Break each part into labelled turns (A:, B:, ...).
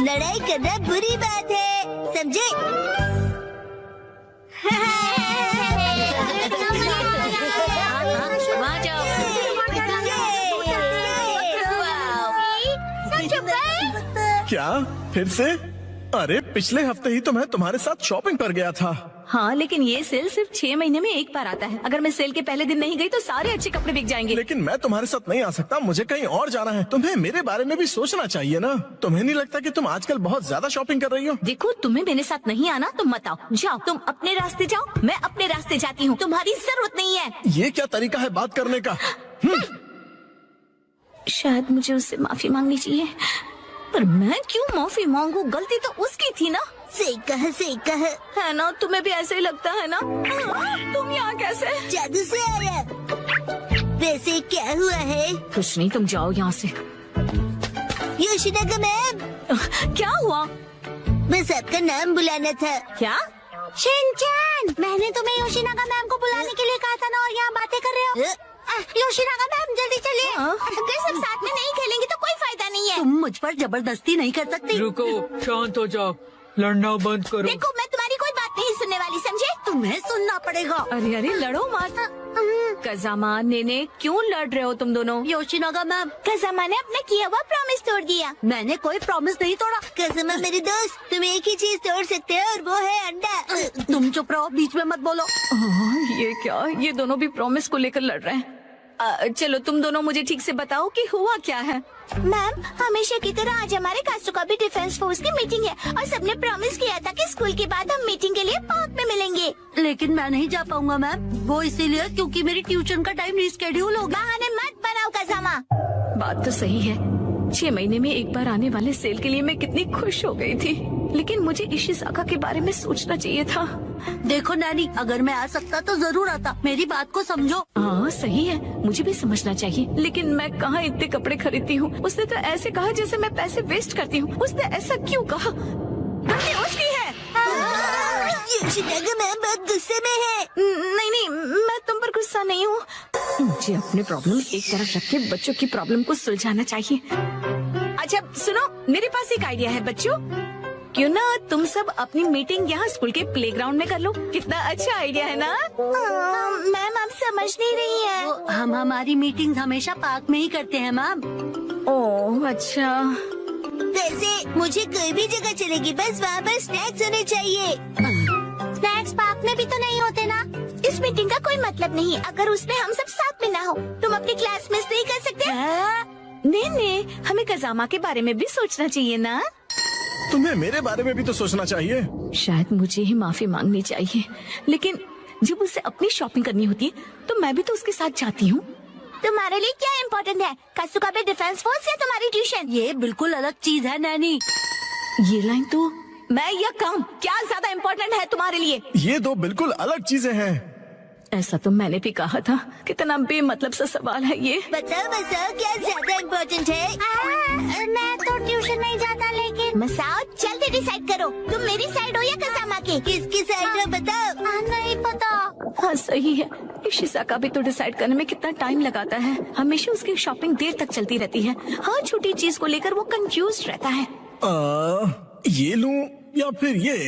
A: लड़ाई करना बुरी बात है, समझे?
B: वहाँ जाओ।
C: क्या फिर से? अरे पिछले हफ्ते ही तो मैं तुम्हारे साथ शॉपिंग पर गया था।
B: हाँ, लेकिन ये सेल सिर्फ 6 महीने में एक बार आता है। अगर मैं सेल के पहले दिन नहीं गई तो सारे अच्छे कपड़े बिक जाएंगे।
C: लेकिन मैं तुम्हारे साथ नहीं आ सकता, मुझे कहीं और जाना है। तुम्हें मेरे बारे में भी सोचना चाहिए ना। तुम्हें नहीं लगता कि तुम आजकल बहुत ज्यादा शॉपिंग कर रही हो?
B: देखो, तुम्हें मेरे साथ नहीं आना तो मत आओ। जाओ, तुम अपने रास्ते जाओ, मैं अपने रास्ते जाती हूँ। तुम्हारी जरूरत नहीं है।
C: ये क्या तरीका है बात करने का?
B: शायद मुझे उससे माफी मांगनी चाहिए, पर मैं क्यों माफी मांगू? गलती तो उसकी थी ना।
A: सही कहा
B: है ना? तुम्हें भी ऐसे ही लगता है ना? तुम यहाँ कैसे?
A: जादू से आया। वैसे क्या हुआ है?
B: कुछ नहीं, तुम जाओ यहाँ से।
A: योशिनागा मैम,
B: क्या हुआ?
A: बस आपका नाम बुलाना था।
B: क्या?
A: शिनचैन, मैंने तुम्हें योशिनागा मैम को बुलाने के लिए कहा था ना, और यहाँ बातें कर रहे हो। योशिनागा मैम जल्दी चलिए। अगर सब साथ में नहीं खेलेंगे तो कोई फायदा नहीं है।
B: तुम मुझ पर जबरदस्ती नहीं कर सकती।
D: रुको, शांत हो जाओ, लड़ना बंद करो।
A: देखो, मैं तुम्हारी कोई बात नहीं सुनने वाली, समझे?
B: तुम्हें सुनना पड़ेगा। अरे अरे, लड़ो मत। कज़ामा, नेने, क्यों लड़ रहे हो तुम दोनों?
A: योशिनागा मैम, कज़ामा ने अपना किया हुआ प्रॉमिस तोड़ दिया।
B: मैंने कोई प्रॉमिस नहीं तोड़ा।
A: कज़ामा मेरे दोस्त, तुम एक ही चीज तोड़ सकते हो और वो है अंडा।
B: तुम चुप रहो, बीच में मत बोलो। ये क्या? ये दोनों भी प्रॉमिस को लेकर लड़ रहे हैं। चलो तुम दोनों मुझे ठीक से बताओ कि हुआ क्या है।
A: मैम, हमेशा की तरह आज हमारे कासुकाबे डिफेंस फोर्स की मीटिंग है और सबने प्रॉमिस किया था कि स्कूल के बाद हम मीटिंग के लिए पार्क में मिलेंगे।
B: लेकिन मैं नहीं जा पाऊंगा मैम। वो इसीलिए क्योंकि मेरी ट्यूशन का टाइम रिस्केड्यूल हो गया।
A: बहाने मत बनाओ कज़ामा।
B: बात तो सही है। 6 महीने में एक बार आने वाले सेल के लिए मैं कितनी खुश हो गई थी, लेकिन मुझे इशिज़ाका के बारे में सोचना चाहिए था।
E: देखो नैनी, अगर मैं आ सकता तो जरूर आता। मेरी बात को समझो।
B: हाँ सही है, मुझे भी समझना चाहिए, लेकिन मैं कहाँ इतने कपड़े खरीदती हूँ। उसने तो ऐसे कहा जैसे मैं पैसे वेस्ट करती हूँ। उसने ऐसा क्यों कहा? गलती उसकी है।
A: योशिनागा मैम बहुत गुस्से में है।
B: नहीं नहीं, मैं तुम पर गुस्सा नहीं हूँ। मुझे अपने प्रॉब्लम एक तरफ रख के बच्चों की प्रॉब्लम को सुलझाना चाहिए। अच्छा सुनो, मेरे पास एक आइडिया है बच्चों। क्यों ना तुम सब अपनी मीटिंग यहाँ स्कूल के प्लेग्राउंड में कर लो। कितना अच्छा आइडिया है ना?
A: मैम आप समझ नहीं रही है।
E: हम हमारी मीटिंग हमेशा पार्क में ही करते हैं मैम।
B: ओह अच्छा।
A: वैसे मुझे कोई भी जगह चलेगी, बस वहाँ पर स्नैक्स होने चाहिए। स्नैक्स पार्क में भी तो नहीं होते ना। इस मीटिंग का कोई मतलब नहीं अगर उसमें हम सब साथ में ना हो। तुम अपनी क्लास मिस नहीं कर सकते।
B: नहीं, हमें कज़ामा के बारे में भी सोचना चाहिए ना।
C: तुम्हें मेरे बारे में भी तो सोचना चाहिए।
B: शायद मुझे ही माफी मांगनी चाहिए, लेकिन जब उसे अपनी शॉपिंग करनी होती है तो मैं भी तो उसके साथ जाती हूँ।
A: तुम्हारे लिए क्या इम्पोर्टेंट है, कासुकाबे डिफेंस फोर्स या तुम्हारी ट्यूशन?
E: ये बिल्कुल अलग चीज है नैनी।
B: ये लाइन तो मैं या काम, क्या ज्यादा इम्पोर्टेंट है तुम्हारे लिए?
C: ये दो बिल्कुल अलग चीजें हैं।
B: ऐसा तो मैंने भी कहा था। कितना बेमतलब सा सवाल है ये।
A: बताओ क्या ज्यादा इम्पोर्टेंट है? मैं तो ट्यूशन नहीं जाता, लेकिन मसाओ जल्दी डिसाइड करो, तुम मेरी साइड हो या कज़ामा की? किसकी साइड हो बताओ। नहीं पता।
B: हाँ सही है, इशिज़ाका भी तो डिसाइड करने में कितना टाइम लगाता है। हमेशा उसकी शॉपिंग देर तक चलती रहती है। हर छोटी चीज को लेकर वो कंफ्यूज रहता है।
C: ये लूं या फिर ये?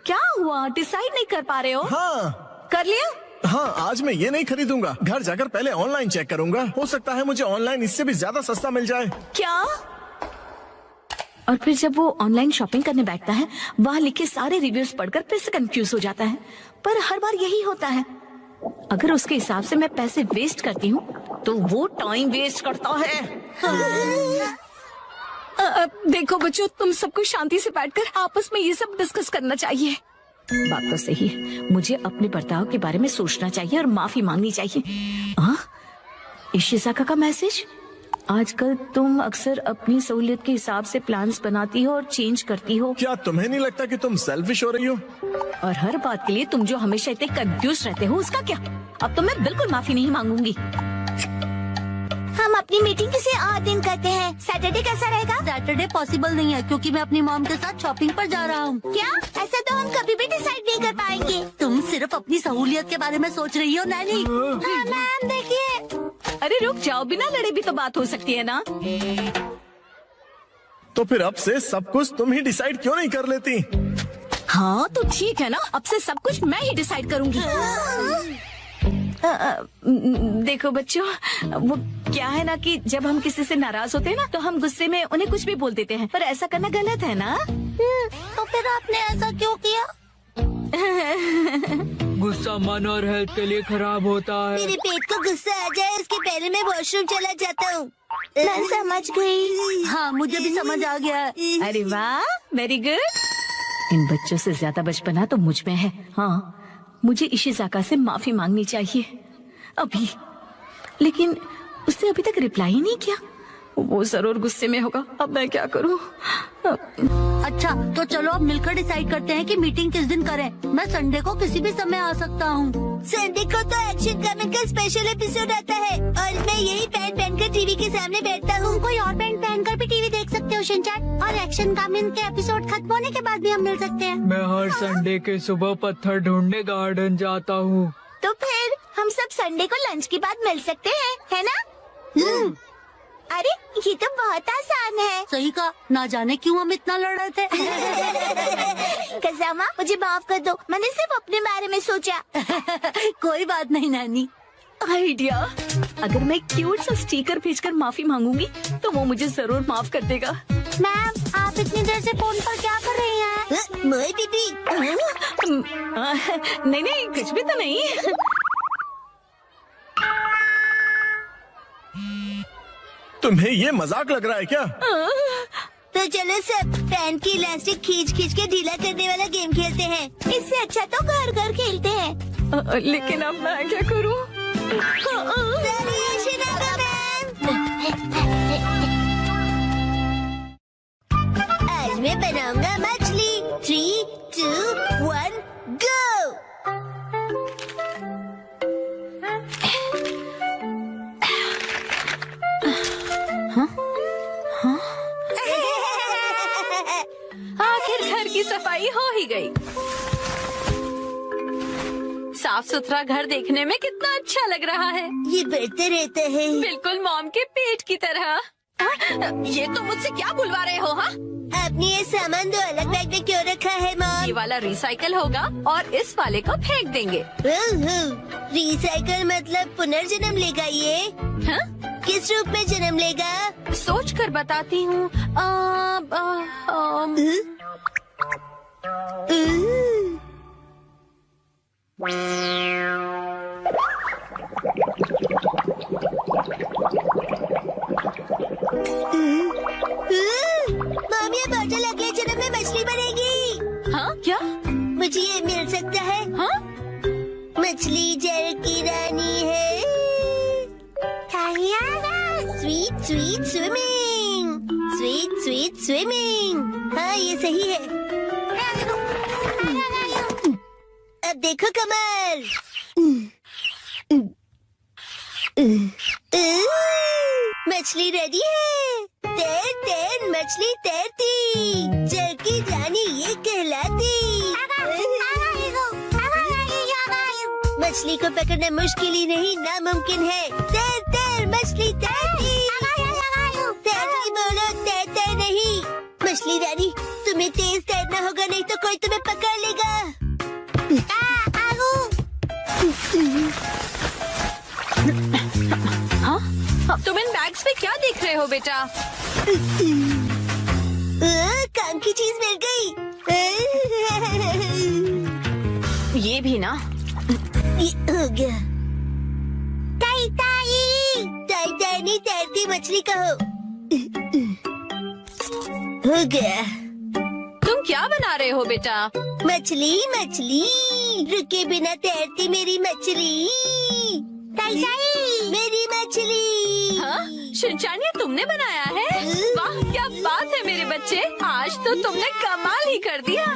B: क्या हुआ, डिसाइड नहीं कर पा रहे हो?
C: हाँ
B: कर लिया?
C: हाँ, आज मैं ये नहीं खरीदूंगा। घर जाकर पहले ऑनलाइन चेक करूंगा। हो सकता है मुझे ऑनलाइन इससे भी ज्यादा सस्ता मिल जाए।
B: क्या? और फिर जब वो ऑनलाइन शॉपिंग करने बैठता है, वहाँ लिखे सारे रिव्यूज पढ़कर फिर से कंफ्यूज हो जाता है। पर हर बार यही होता है। अगर उसके हिसाब से मैं पैसे वेस्ट करती हूँ तो वो टाइम वेस्ट करता है। देखो बच्चों, तुम सबको शांति से बैठकर आपस में ये सब डिस्कस करना चाहिए। बात तो सही है, मुझे अपने बर्ताव के बारे में सोचना चाहिए और माफी मांगनी चाहिए। इशिज़ाका का मैसेज। आजकल तुम अक्सर अपनी सहूलियत के हिसाब से प्लान्स बनाती हो और चेंज करती हो।
C: क्या तुम्हें नहीं लगता कि तुम सेल्फिश हो रही हो?
B: और हर बात के लिए तुम जो हमेशा इतने कंफ्यूज रहते हो, उसका क्या? अब तो मैं बिल्कुल माफी नहीं मांगूंगी।
A: हम अपनी मीटिंग किसी और दिन करते हैं। सैटरडे कैसा रहेगा?
E: सैटरडे पॉसिबल नहीं है क्योंकि मैं अपनी मॉम के साथ शॉपिंग पर जा रहा हूँ।
A: क्या? ऐसा तो हम कभी भी डिसाइड नहीं कर पाएंगे।
E: तुम सिर्फ अपनी सहूलियत के बारे में सोच रही हो नैनी।
A: मैम देखिए।
B: अरे रुक जाओ, बिना लड़े भी तो बात हो सकती है ना।
C: तो फिर अब से सब कुछ तुम ही डिसाइड क्यों नहीं कर लेती?
B: हाँ तो ठीक है ना, अब से सब कुछ मैं ही डिसाइड करूंगी। देखो बच्चों, वो क्या है ना कि जब हम किसी से नाराज होते हैं ना तो हम गुस्से में उन्हें कुछ भी बोल देते हैं, पर ऐसा करना गलत है ना।
E: तो फिर आपने ऐसा क्यों किया?
D: गुस्सा मन और हेल्थ के लिए खराब होता है।
A: मेरे पेट को गुस्सा आ जाए उसके पहले मैं वॉशरूम चला जाता हूँ। मैं समझ गई।
E: हाँ, मुझे भी समझ आ गया है।
B: अरे वाह, वेरी गुड। इन बच्चों से ज्यादा बचपना तो मुझ में है। हाँ, मुझे इशिज़ाका से माफी मांगनी चाहिए अभी, लेकिन उसने अभी तक रिप्लाई ही नहीं किया। वो जरूर गुस्से में होगा। अब मैं क्या करूं?
E: अच्छा, तो चलो अब मिलकर डिसाइड करते हैं कि मीटिंग किस दिन करें। मैं संडे को किसी भी समय आ सकता हूँ।
A: संडे को तो एक्शन कमेंट का स्पेशल एपिसोड आता है और मैं यही पैंट पहनकर टीवी के सामने बैठता हूँ।
E: कोई और पैंट पहनकर भी टीवी देख सकते हो शिनचैन, और एक्शन कमेंट के एपिसोड खत्म होने के बाद भी हम मिल सकते हैं।
D: मैं हर संडे के सुबह पत्थर ढूंढने गार्डन जाता हूँ।
A: तो फिर हम सब संडे को लंच के बाद मिल सकते हैं, है ना? अरे ये तो बहुत आसान है।
E: सही कहा, ना जाने क्यों हम इतना लड़ रहे थे।
A: कज़ामा, मुझे माफ कर दो, मैंने सिर्फ अपने बारे में सोचा।
E: कोई बात नहीं नानी।
B: आइडिया, अगर मैं क्यूट सा स्टिकर भेजकर माफी मांगूंगी तो वो मुझे जरूर माफ कर देगा।
E: मैम, आप इतनी देर से फोन पर क्या कर रही हैं?
A: मोए दीदी।
B: नहीं नहीं, कुछ भी तो नहीं।
C: तुम्हें ये मजाक लग रहा है क्या?
A: तो चलो सब फैन की इलास्टिक खींच खींच के ढीला करने वाला गेम खेलते हैं। इससे अच्छा तो घर घर खेलते हैं।
B: लेकिन अब मैं क्या करूं?
A: आज मैं बनाऊंगा मछली। 3, 2, 1, गो।
B: आखिर घर की सफाई हो ही गई। साफ सुथरा घर देखने में कितना अच्छा लग रहा है।
A: ये बढ़ते रहता है।
B: बिल्कुल मॉम के पेट की तरह। ये तो मुझसे क्या बुलवा रहे हो? हाँ,
A: आपने ये सामान दो अलग बैग में क्यों रखा है
B: ये
A: मॉम?
B: वाला रिसाइकल होगा और इस वाले को फेंक देंगे।
A: रिसाइकल मतलब पुनर्जन्म लेगा ये?
B: हाँ?
A: किस रूप में जन्म लेगा?
B: सोच कर बताती हूँ।
A: मॉम, ये बॉटल अगले जन्म में मछली बनेगी।
B: हाँ क्या?
A: मुझे ये मिल सकता है?
B: हाँ?
A: मछली जल की रानी है। Sweet sweet swimming, sweet sweet swimming. हाँ, ये सही है। अब देखो कमल। मछली रेडी है। तैर तैर मछली तैरती, जल की रानी ये कहलाती। मछली को पकड़ना मुश्किल ही नहीं, नामुमकिन है। तैर तैर मछली तैरती। तैरती बोलो, तैरते नहीं। मछली रानी, तुम्हें तेज तैरना होगा, नहीं तो कोई तुम्हें पकड़ लेगा।
B: हाँ? अब तुम इन बैग्स में क्या देख रहे हो बेटा?
A: काम की चीज मिल गई।
B: ये भी ना।
A: ये हो गया। ताई ताई, ताई ताई नहीं, तैरती मछली कहो। हो गया।
B: तुम क्या बना रहे हो बेटा?
A: मछली मछली, रुके बिना तैरती मेरी मछली। ताई ताई, मेरी मछली।
B: हाँ? शिनचैन, ये तुमने बनाया है? वाह, क्या बात है मेरे बच्चे, आज तो तुमने कमाल ही कर दिया।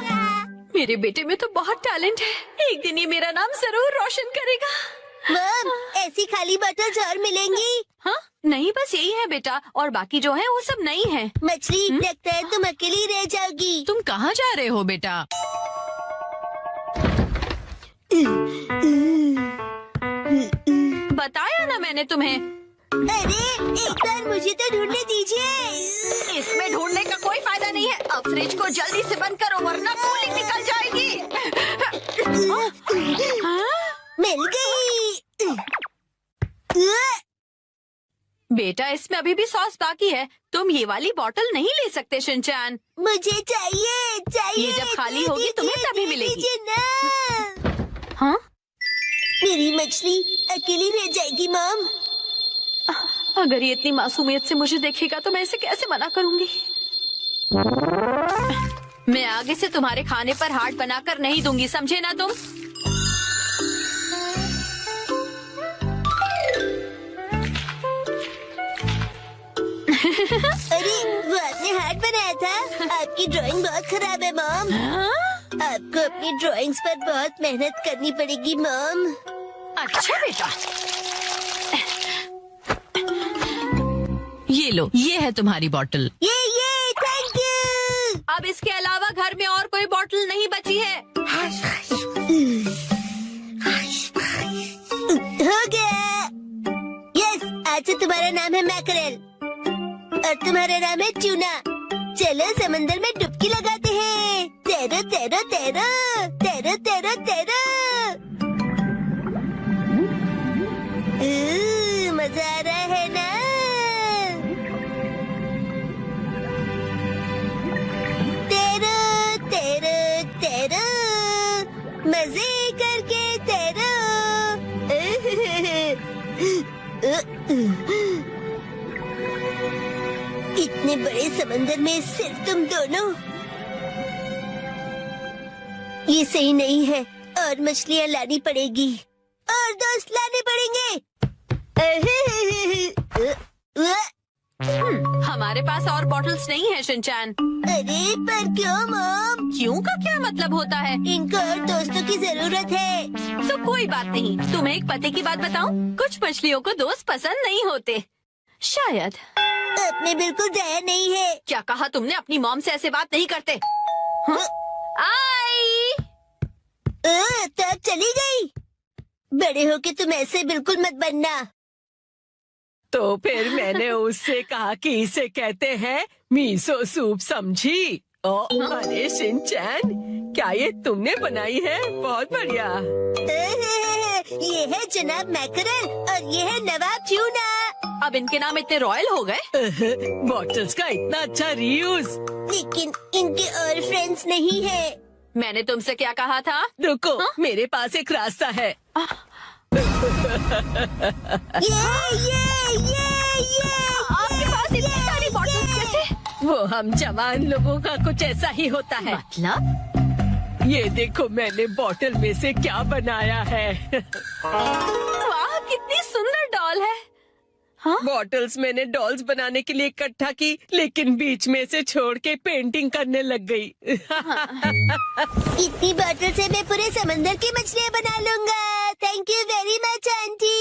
B: मेरे बेटे में तो बहुत टैलेंट है, एक दिन ये मेरा नाम जरूर रोशन करेगा।
A: मॉम, ऐसी खाली बॉटल्स और मिलेंगी?
B: हाँ? नहीं, बस यही है बेटा, और बाकी जो है वो सब नहीं है।
A: मछली, लगता है तुम अकेली रह जाओगी।
B: तुम कहाँ जा रहे हो बेटा? बताया ना मैंने तुम्हें।
A: अरे एक बार मुझे तो ढूंढने दीजिए।
B: इसमें ढूंढने का कोई फायदा नहीं है। अब फ्रिज को जल्दी से बंद करो वरना कूलिंग निकल जाएगी।
A: मिल गई।
B: बेटा इसमें अभी भी सॉस बाकी है। तुम ये वाली बोतल नहीं ले सकते शिनचैन।
A: मुझे चाहिए चाहिए।
B: ये जब खाली होगी तुम्हें तभी मिलेगी।
A: दीजिए ना।
B: हाँ
A: मेरी मछली अकेली रह जाएगी मॉम।
B: अगर ये इतनी मासूमियत से मुझे देखेगा तो मैं इसे कैसे मना करूंगी। मैं आगे से तुम्हारे खाने पर हाथ बनाकर नहीं दूंगी, समझे ना तुम।
A: अरे वो आपने हार्ट बनाया था। आपकी ड्राइंग बहुत खराब है मॉम। आपको अपनी ड्राइंग्स पर बहुत मेहनत करनी पड़ेगी मॉम।
B: अच्छा बेटा, ये लो, ये है तुम्हारी बोतल।
A: ये थैंक यू।
B: अब इसके अलावा घर में और कोई बोतल नहीं बची है।
A: हो गया। यस, आज से तुम्हारा नाम है मैकरेल और तुम्हारा नाम है ट्यूना। चलो समंदर में डुबकी लगाते हैं। तैरो तैरो तैरो तैरो तैरो तैरो। मजा आ रहा है ना? तैरो तैरो तैरो, मजे करके तैरो। इतने बड़े समंदर में सिर्फ तुम दोनों। ये सही नहीं है और मछलियाँ लानी पड़ेगी और दोस्त लाने पड़ेंगे।
B: हमारे पास और बॉटल्स नहीं है शिनचैन।
A: अरे पर क्यों मॉम?
B: क्यों का क्या मतलब होता है?
A: इनको और दोस्तों की जरूरत है।
B: तो कोई बात नहीं। तुम्हें एक पते की बात बताऊं? कुछ मछलियों को दोस्त पसंद नहीं होते शायद।
A: अपने बिल्कुल दया नहीं है।
B: क्या कहा तुमने? अपनी मॉम से ऐसे बात नहीं करते। हाँ? आई
A: तो अब चली गई। बड़े होके तुम ऐसे बिल्कुल मत बनना।
F: तो फिर मैंने उससे कहा कि इसे कहते हैं मीसो सूप, समझी? अरे शिनचैन, क्या ये तुमने बनाई है? बहुत बढ़िया।
A: ये है जनाब मैकरेल और ये है नवाब ट्यूना।
B: अब इनके नाम इतने रॉयल हो गए।
F: बॉटल्स का इतना अच्छा रीयूज।
A: लेकिन इनके और फ्रेंड्स नहीं है।
B: मैंने तुमसे क्या कहा था?
F: रुको, मेरे पास एक रास्ता है।
A: ये
B: आपके पास इतनी सारी बॉटल्स कैसे?
F: वो हम जवान लोगों का कुछ ऐसा ही होता है।
B: मतलब?
F: ये देखो मैंने बॉटल में से क्या बनाया है।
B: वाह, कितनी सुंदर डॉल है।
F: बॉटल्स मैंने डॉल्स बनाने के लिए इकट्ठा की, लेकिन बीच में से छोड़ के पेंटिंग करने लग गई।
A: इतनी बॉटल से मैं पूरे समंदर की मछलियाँ बना लूँगा। Thank you very much aunty.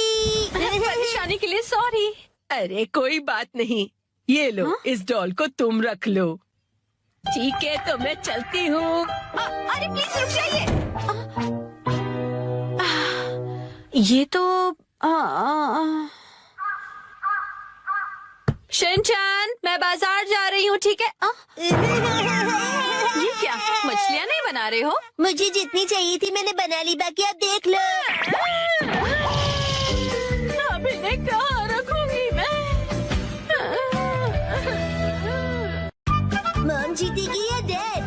B: परेशानी के लिए सॉरी।
F: अरे कोई बात नहीं, ये लो, इस डॉल को तुम रख लो। ठीक है, तो मैं चलती हूँ।
B: अरे प्लीज रुक जाइए। ये तो शिनचैन, मैं बाजार जा रही हूँ, ठीक है? ये क्या, मछलियाँ नहीं बना रहे हो?
A: मुझे जितनी चाहिए थी मैंने बना ली, बाकी आप देख लो।
B: अब इन्हें कहाँ रखूंगी मैं?
A: मॉम जीतेगी या डैड?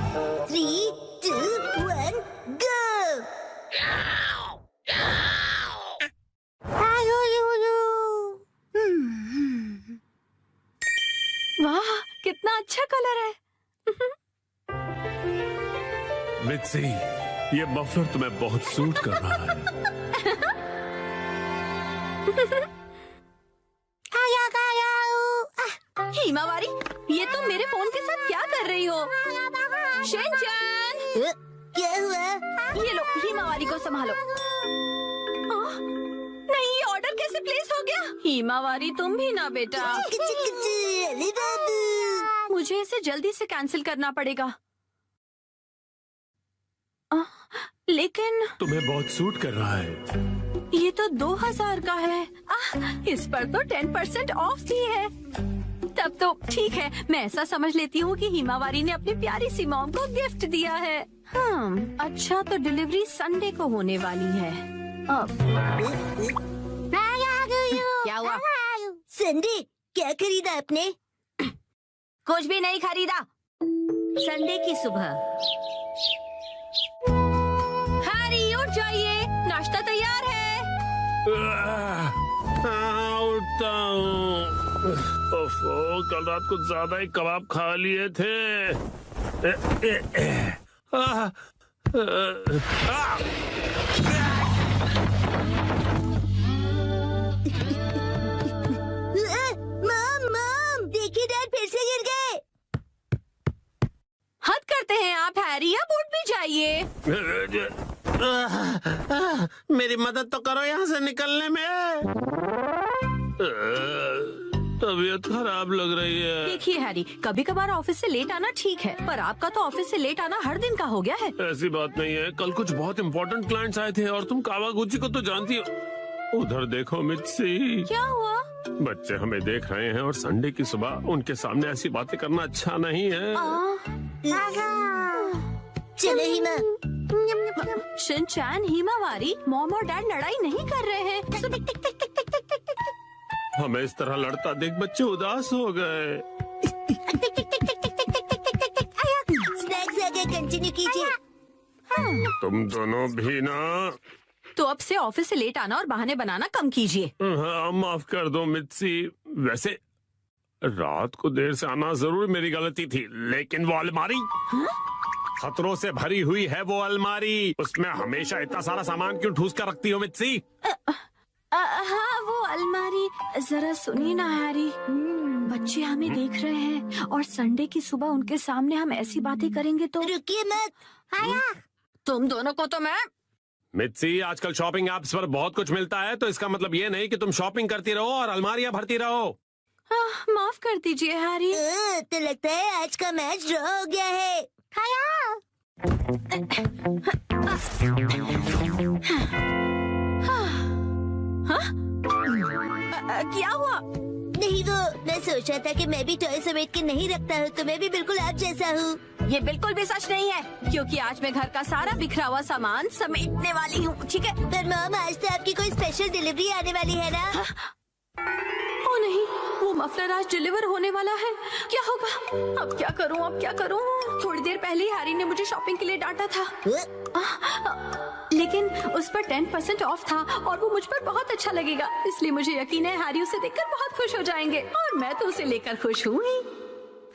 A: 3, 2, 1, गो।
B: वाह, कितना अच्छा कलर है।
G: मित्सी, ये मफलर तुम्हें बहुत सूट कर रहा है।
B: हिमावारी, ये तुम मेरे फोन के साथ क्या कर रही हो? शिनचैन,
A: क्या हुआ?
B: ये लो, हिमावारी को संभालो। नहीं, ये ऑर्डर कैसे प्लेस हो गया? हिमावारी, तुम भी ना बेटा।
A: अरे बाबू।
B: मुझे इसे जल्दी से कैंसिल करना पड़ेगा। लेकिन
G: तुम्हें बहुत सूट कर रहा है।
B: ये तो 2000 का है। इस पर तो 10% ऑफ भी है। तब तो ठीक है, मैं ऐसा समझ लेती हूँ कि हिमावारी ने अपनी प्यारी सी मॉम को गिफ्ट दिया है। अच्छा, तो डिलीवरी संडे को होने वाली है। क्या हुआ?
A: संडे क्या खरीदा आपने?
B: कुछ भी नहीं खरीदा। संडे की सुबह। हैरी उठ जाइए, नाश्ता तैयार है।
G: हाँ, उठता हूँ। ओफो, कल रात को ज्यादा ही कबाब खा लिए थे।
A: मॉम, देखिए डैड फिर से गिर गए।
B: हद करते हैं आप हैरी, अब उठ भी जाइए।
H: मेरी मदद तो करो यहाँ से निकलने में।
G: तबीयत खराब लग रही है।
B: देखिए हैरी, कभी कभार ऑफिस से लेट आना ठीक है, पर आपका तो ऑफिस से लेट आना हर दिन का हो गया है।
G: ऐसी बात नहीं है, कल कुछ बहुत इम्पोर्टेंट क्लाइंट्स आए थे और तुम कावागुची को तो जानती हो। उधर देखो मित्सी।
B: क्या हुआ?
G: बच्चे हमें देख रहे हैं और संडे की सुबह उनके सामने ऐसी बातें करना अच्छा नहीं है।
A: चलो हिमा।
B: शिनचैन, हिमावारी, मॉम और डैड लड़ाई नहीं कर रहे हैं।
G: हमें इस तरह लड़ता देख बच्चे उदास हो गए।
A: स्नैक्स आगे कंटिन्यू कीजिए।
G: तुम दोनों भी ना।
B: तो अब से ऑफिस से लेट आना और बहाने बनाना कम कीजिए।
G: हाँ, माफ कर दो मित्सी। वैसे रात को देर से आना जरूर मेरी गलती थी, लेकिन वो अलमारी खतरों से भरी हुई है। वो अलमारी, उसमें हमेशा इतना सारा सामान क्यों ठूस कर रखती हो मित्सी?
B: हाँ, वो अलमारी। जरा सुनिए ना हैरी, बच्चे हमें देख रहे हैं और संडे की सुबह उनके सामने हम ऐसी बातें करेंगे तो।
A: रुकिए मत।
B: तुम दोनों को तो मैं।
G: मित्सी, आजकल शॉपिंग ऐप्स पर बहुत कुछ मिलता है, तो इसका मतलब ये नहीं कि तुम शॉपिंग करती रहो और अलमारियां भरती रहो।
B: माफ कर दीजिए हैरी।
A: तो लगता है आज का मैच ड्रॉ हो गया है।
B: क्या हुआ?
A: नहीं, वो मैं सोच रहा था कि मैं भी टॉय समेट के नहीं रखता हूँ, तो मैं भी बिल्कुल आप जैसा हूँ।
B: ये बिल्कुल भी सच नहीं है, क्योंकि आज मैं घर का सारा बिखरा हुआ सामान समेटने वाली हूँ, ठीक है?
A: पर मॉम, आज तो आपकी कोई स्पेशल डिलीवरी आने वाली है ना?
B: ओ नहीं, वो मफलर आज डिलीवर होने वाला है। क्या होगा? अब क्या करूँ, अब क्या करूँ? थोड़ी देर पहले हैरी ने मुझे शॉपिंग के लिए डांटा था, लेकिन उस पर 10% ऑफ था और वो मुझ पर बहुत अच्छा लगेगा, इसलिए मुझे यकीन है हैरी उसे देखकर बहुत खुश हो जाएंगे और मैं तो उसे लेकर खुश हूँ ही।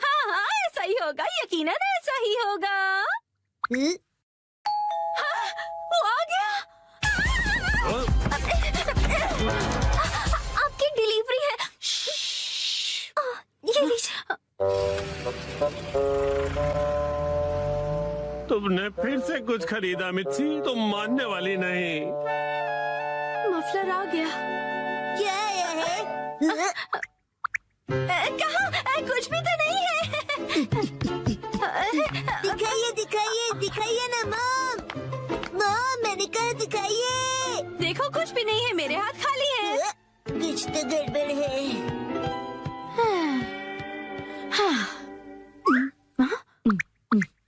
B: हाँ हाँ, ऐसा ही होगा, यकीनन ऐसा ही होगा। हाँ, वो आ गया। आपकी डिलीवरी है। ये लीजिए।
G: तुमने फिर से कुछ खरीदा मित्सी, तुम मानने वाली नहीं।
B: मफलर आ गया।
A: क्या आया है?
B: कहाँ? कुछ भी तो नहीं है।
A: दिखाइए दिखाइए दिखाइए ना मॉम। मॉम, मैंने कहा दिखाइए।
B: देखो, कुछ भी नहीं है, मेरे हाथ खाली हैं।
A: कुछ तो गड़बड़ है।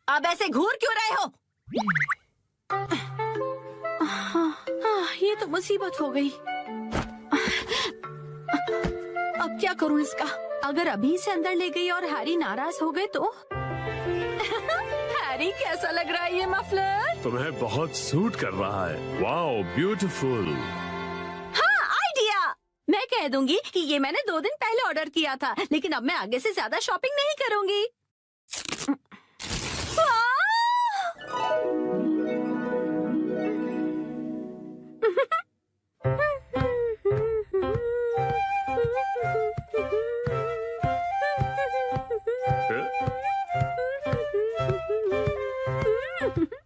B: अब ऐसे घूर क्यों रहे हो? ये तो मुसीबत हो गई। अब क्या करूं इसका? अगर अभी से अंदर ले गई और हैरी नाराज हो गए तो? हैरी, कैसा लग रहा है ये मफलर?
G: तुम्हें बहुत सूट कर रहा है। Wow, beautiful.
B: हाँ, आइडिया। मैं कह दूंगी कि ये मैंने 2 दिन पहले ऑर्डर किया था, लेकिन अब मैं आगे से ज्यादा शॉपिंग नहीं करूंगी।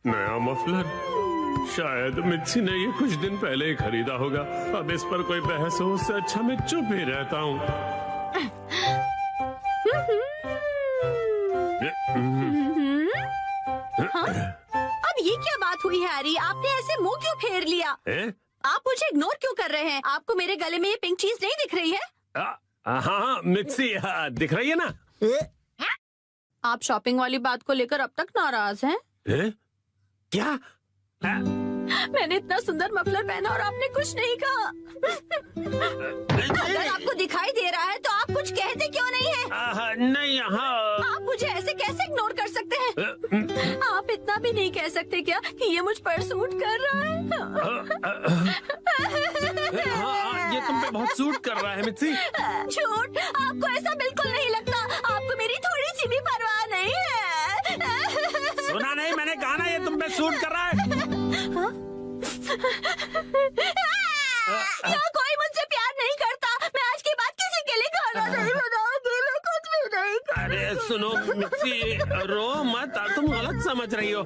G: नया मफलर? शायद मित्सी ने ये कुछ दिन पहले ही खरीदा होगा। अब इस पर कोई बहस हो, उससे अच्छा मैं चुप ही रहता हूँ।
B: अब ये क्या बात हुई हैरी? आपने ऐसे मुंह क्यों फेर लिया? आप मुझे इग्नोर क्यों कर रहे हैं? आपको मेरे गले में ये पिंक चीज नहीं दिख रही है?
G: हाँ मिक्सी दिख रही है ना?
B: आप शॉपिंग वाली बात को लेकर अब तक नाराज हैं?
G: क्या?
B: मैंने इतना सुंदर मफलर पहना और आपने कुछ नहीं कहा। अगर आपको दिखाई दे रहा है तो आप कुछ कहते क्यों नहीं है?
G: नहीं
B: आप मुझे ऐसे कैसे इग्नोर कर सकते हैं? आप इतना भी नहीं कह सकते क्या कि ये मुझ पर सूट कर रहा है?
G: ये तुम पे बहुत सूट कर रहा है मिक्सी।
B: झूठ, आपको ऐसा बिल्कुल नहीं लगता। आपको मेरी थोड़ी सी भी परवाह नहीं है।
G: सुना नहीं मैंने कहा ना ये तुम पे सूट कर रहा है।
B: क्या कोई मुझसे प्यार नहीं करता? मैं आज के बाद किसी के लिए खाना नहीं बनाऊंगी। मैं कुछ भी नहीं करूंगी।
G: अरे सुनो मिक्सी, रो मत, तुम गलत समझ रही हो।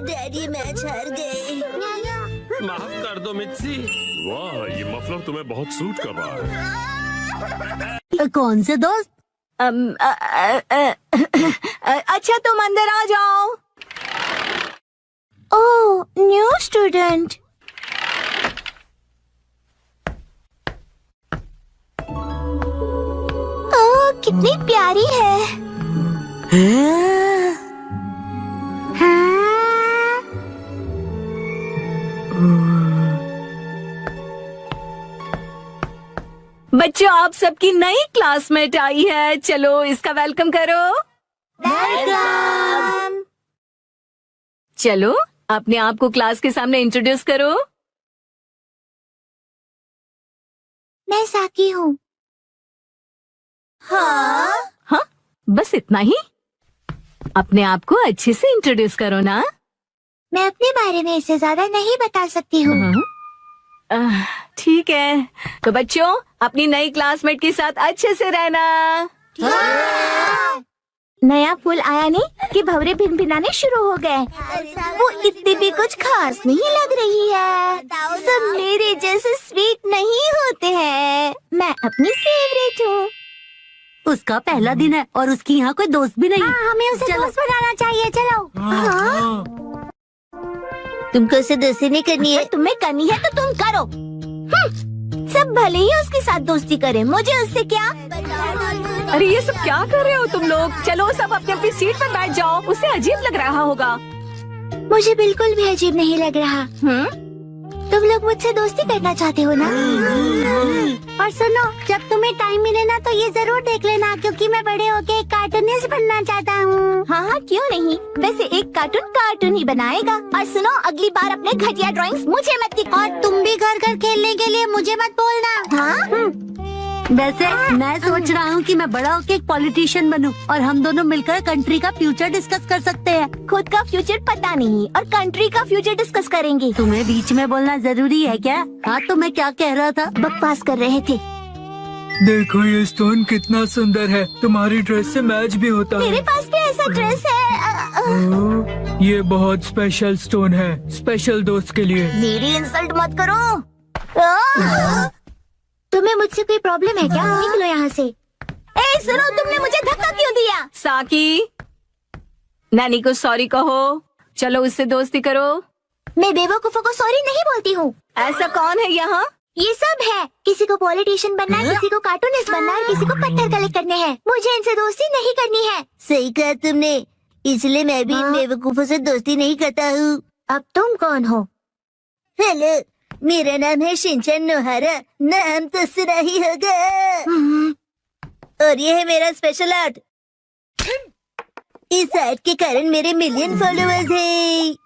A: डैडी मैच हार गए।
G: माफ कर दो मिक्सी।
I: वाह, ये मफलर तुम्हें बहुत सूट कर रहा है।
E: कौन से दोस्त?
B: अच्छा तुम अंदर आ जाओ।
A: ओह, न्यू स्टूडेंट। ओह, कितनी प्यारी है।
B: बच्चों, आप सबकी नई क्लासमेट आई है। चलो इसका वेलकम करो।
A: वेलकम।
B: चलो अपने आप को क्लास के सामने इंट्रोड्यूस करो।
A: मैं साकी हूँ।
B: हाँ, बस इतना ही? अपने आप को अच्छे से इंट्रोड्यूस करो ना।
A: मैं अपने बारे में इससे ज्यादा नहीं बता सकती हूँ।
B: ठीक है, तो बच्चों अपनी नई क्लासमेट के साथ अच्छे से रहना।
A: नया फूल आया नहीं कि भंवरे भिनभिनाने शुरू हो गए। वो इतनी भी कुछ खास नहीं लग रही है। सब मेरे जैसे स्वीट नहीं होते हैं। मैं अपनी फेवरेट हूँ।
E: उसका पहला दिन है और उसकी यहाँ कोई दोस्त भी नहीं।
A: हमें उसे दोस्त बनाना चाहिए। चलो। तुमको उसे दोस्ती नहीं करनी है? तुम्हें करनी है तो तुम करो। सब भले ही उसके साथ दोस्ती करें, मुझे उससे क्या?
B: अरे ये सब क्या कर रहे हो तुम लोग? चलो सब अपनी अपनी सीट पर बैठ जाओ। उसे अजीब लग रहा होगा।
A: मुझे बिल्कुल भी अजीब नहीं लग रहा। तुम लोग मुझसे दोस्ती करना चाहते हो ना? और सुनो, जब तुम्हें टाइम मिले ना तो ये जरूर देख लेना, क्योंकि मैं बड़े होके एक कार्टूनिस्ट बनना चाहता हूँ। हाँ, क्यों नहीं। वैसे एक कार्टून ही बनाएगा। और सुनो, अगली बार अपने घटिया ड्राइंग्स मुझे मत दिखाओ। और तुम भी घर खेलने के लिए मुझे मत बोलना। हाँ?
E: वैसे मैं सोच रहा हूँ कि मैं बड़ा होके एक पॉलिटिशियन बनूं और हम दोनों मिलकर कंट्री का फ्यूचर डिस्कस कर सकते हैं।
A: खुद का फ्यूचर पता नहीं और कंट्री का फ्यूचर डिस्कस करेंगे।
E: तुम्हें बीच में बोलना जरूरी है क्या? हाँ, तो मैं क्या कह रहा था?
A: बकवास कर रहे थे।
D: देखो ये स्टोन कितना सुंदर है, तुम्हारी ड्रेस से मैच भी होता
A: मेरे
D: है।
A: पास भी ऐसा ड्रेस है।
D: ये बहुत स्पेशल स्टोन है, स्पेशल दोस्त के लिए।
A: मेरी इंसल्ट मत करो। तुम्हें मुझसे कोई प्रॉब्लम है क्या? निकलो यहाँ से। ए सुनो, तुमने मुझे धक्का क्यों दिया?
B: साकी, नानी को सॉरी कहो। चलो उससे दोस्ती करो।
A: मैं बेवकूफों को सॉरी नहीं बोलती हूँ।
B: ऐसा कौन है यहाँ?
A: ये सब है। किसी को पॉलिटिशियन बनना है, किसी को कार्टूनिस्ट बनना है, किसी को पत्थर कलेक्ट करने हैं। मुझे इनसे दोस्ती नहीं करनी है। सही कहा तुमने, इसलिए मैं भी इन बेवकूफों से दोस्ती नहीं करता हूँ। अब तुम कौन हो? हेलो, मेरा नाम है शिनचैन नोहारा। नाम तो सुना ही होगा। और ये है मेरा स्पेशल आर्ट। इस आर्ट के कारण मेरे मिलियन फॉलोअर्स हैं।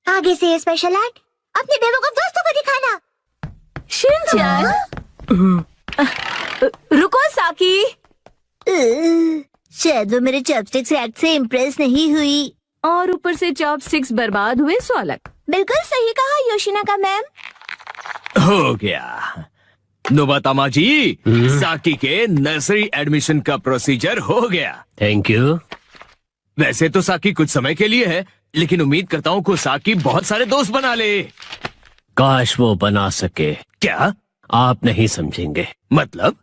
A: आगे से ये स्पेशल आर्ट अपने बेवकूफ दोस्तों को दिखाना।
B: शिनचैन, रुको साकी।
A: शायद वो मेरे चॉपस्टिक्स एक्ट से इम्प्रेस नहीं हुई।
B: और ऊपर से चॉपस्टिक्स बर्बाद हुए सो अलग।
A: बिल्कुल सही कहा योशिनाका मैम।
J: हो गया। नोबातामा जी, साकी के नर्सरी एडमिशन का प्रोसीजर हो गया।
H: Thank you.
J: वैसे तो साकी कुछ समय के लिए है, लेकिन उम्मीद करता हूँ को साकी बहुत सारे दोस्त बना ले।
H: काश वो बना सके।
J: क्या?
H: आप नहीं समझेंगे।
J: मतलब?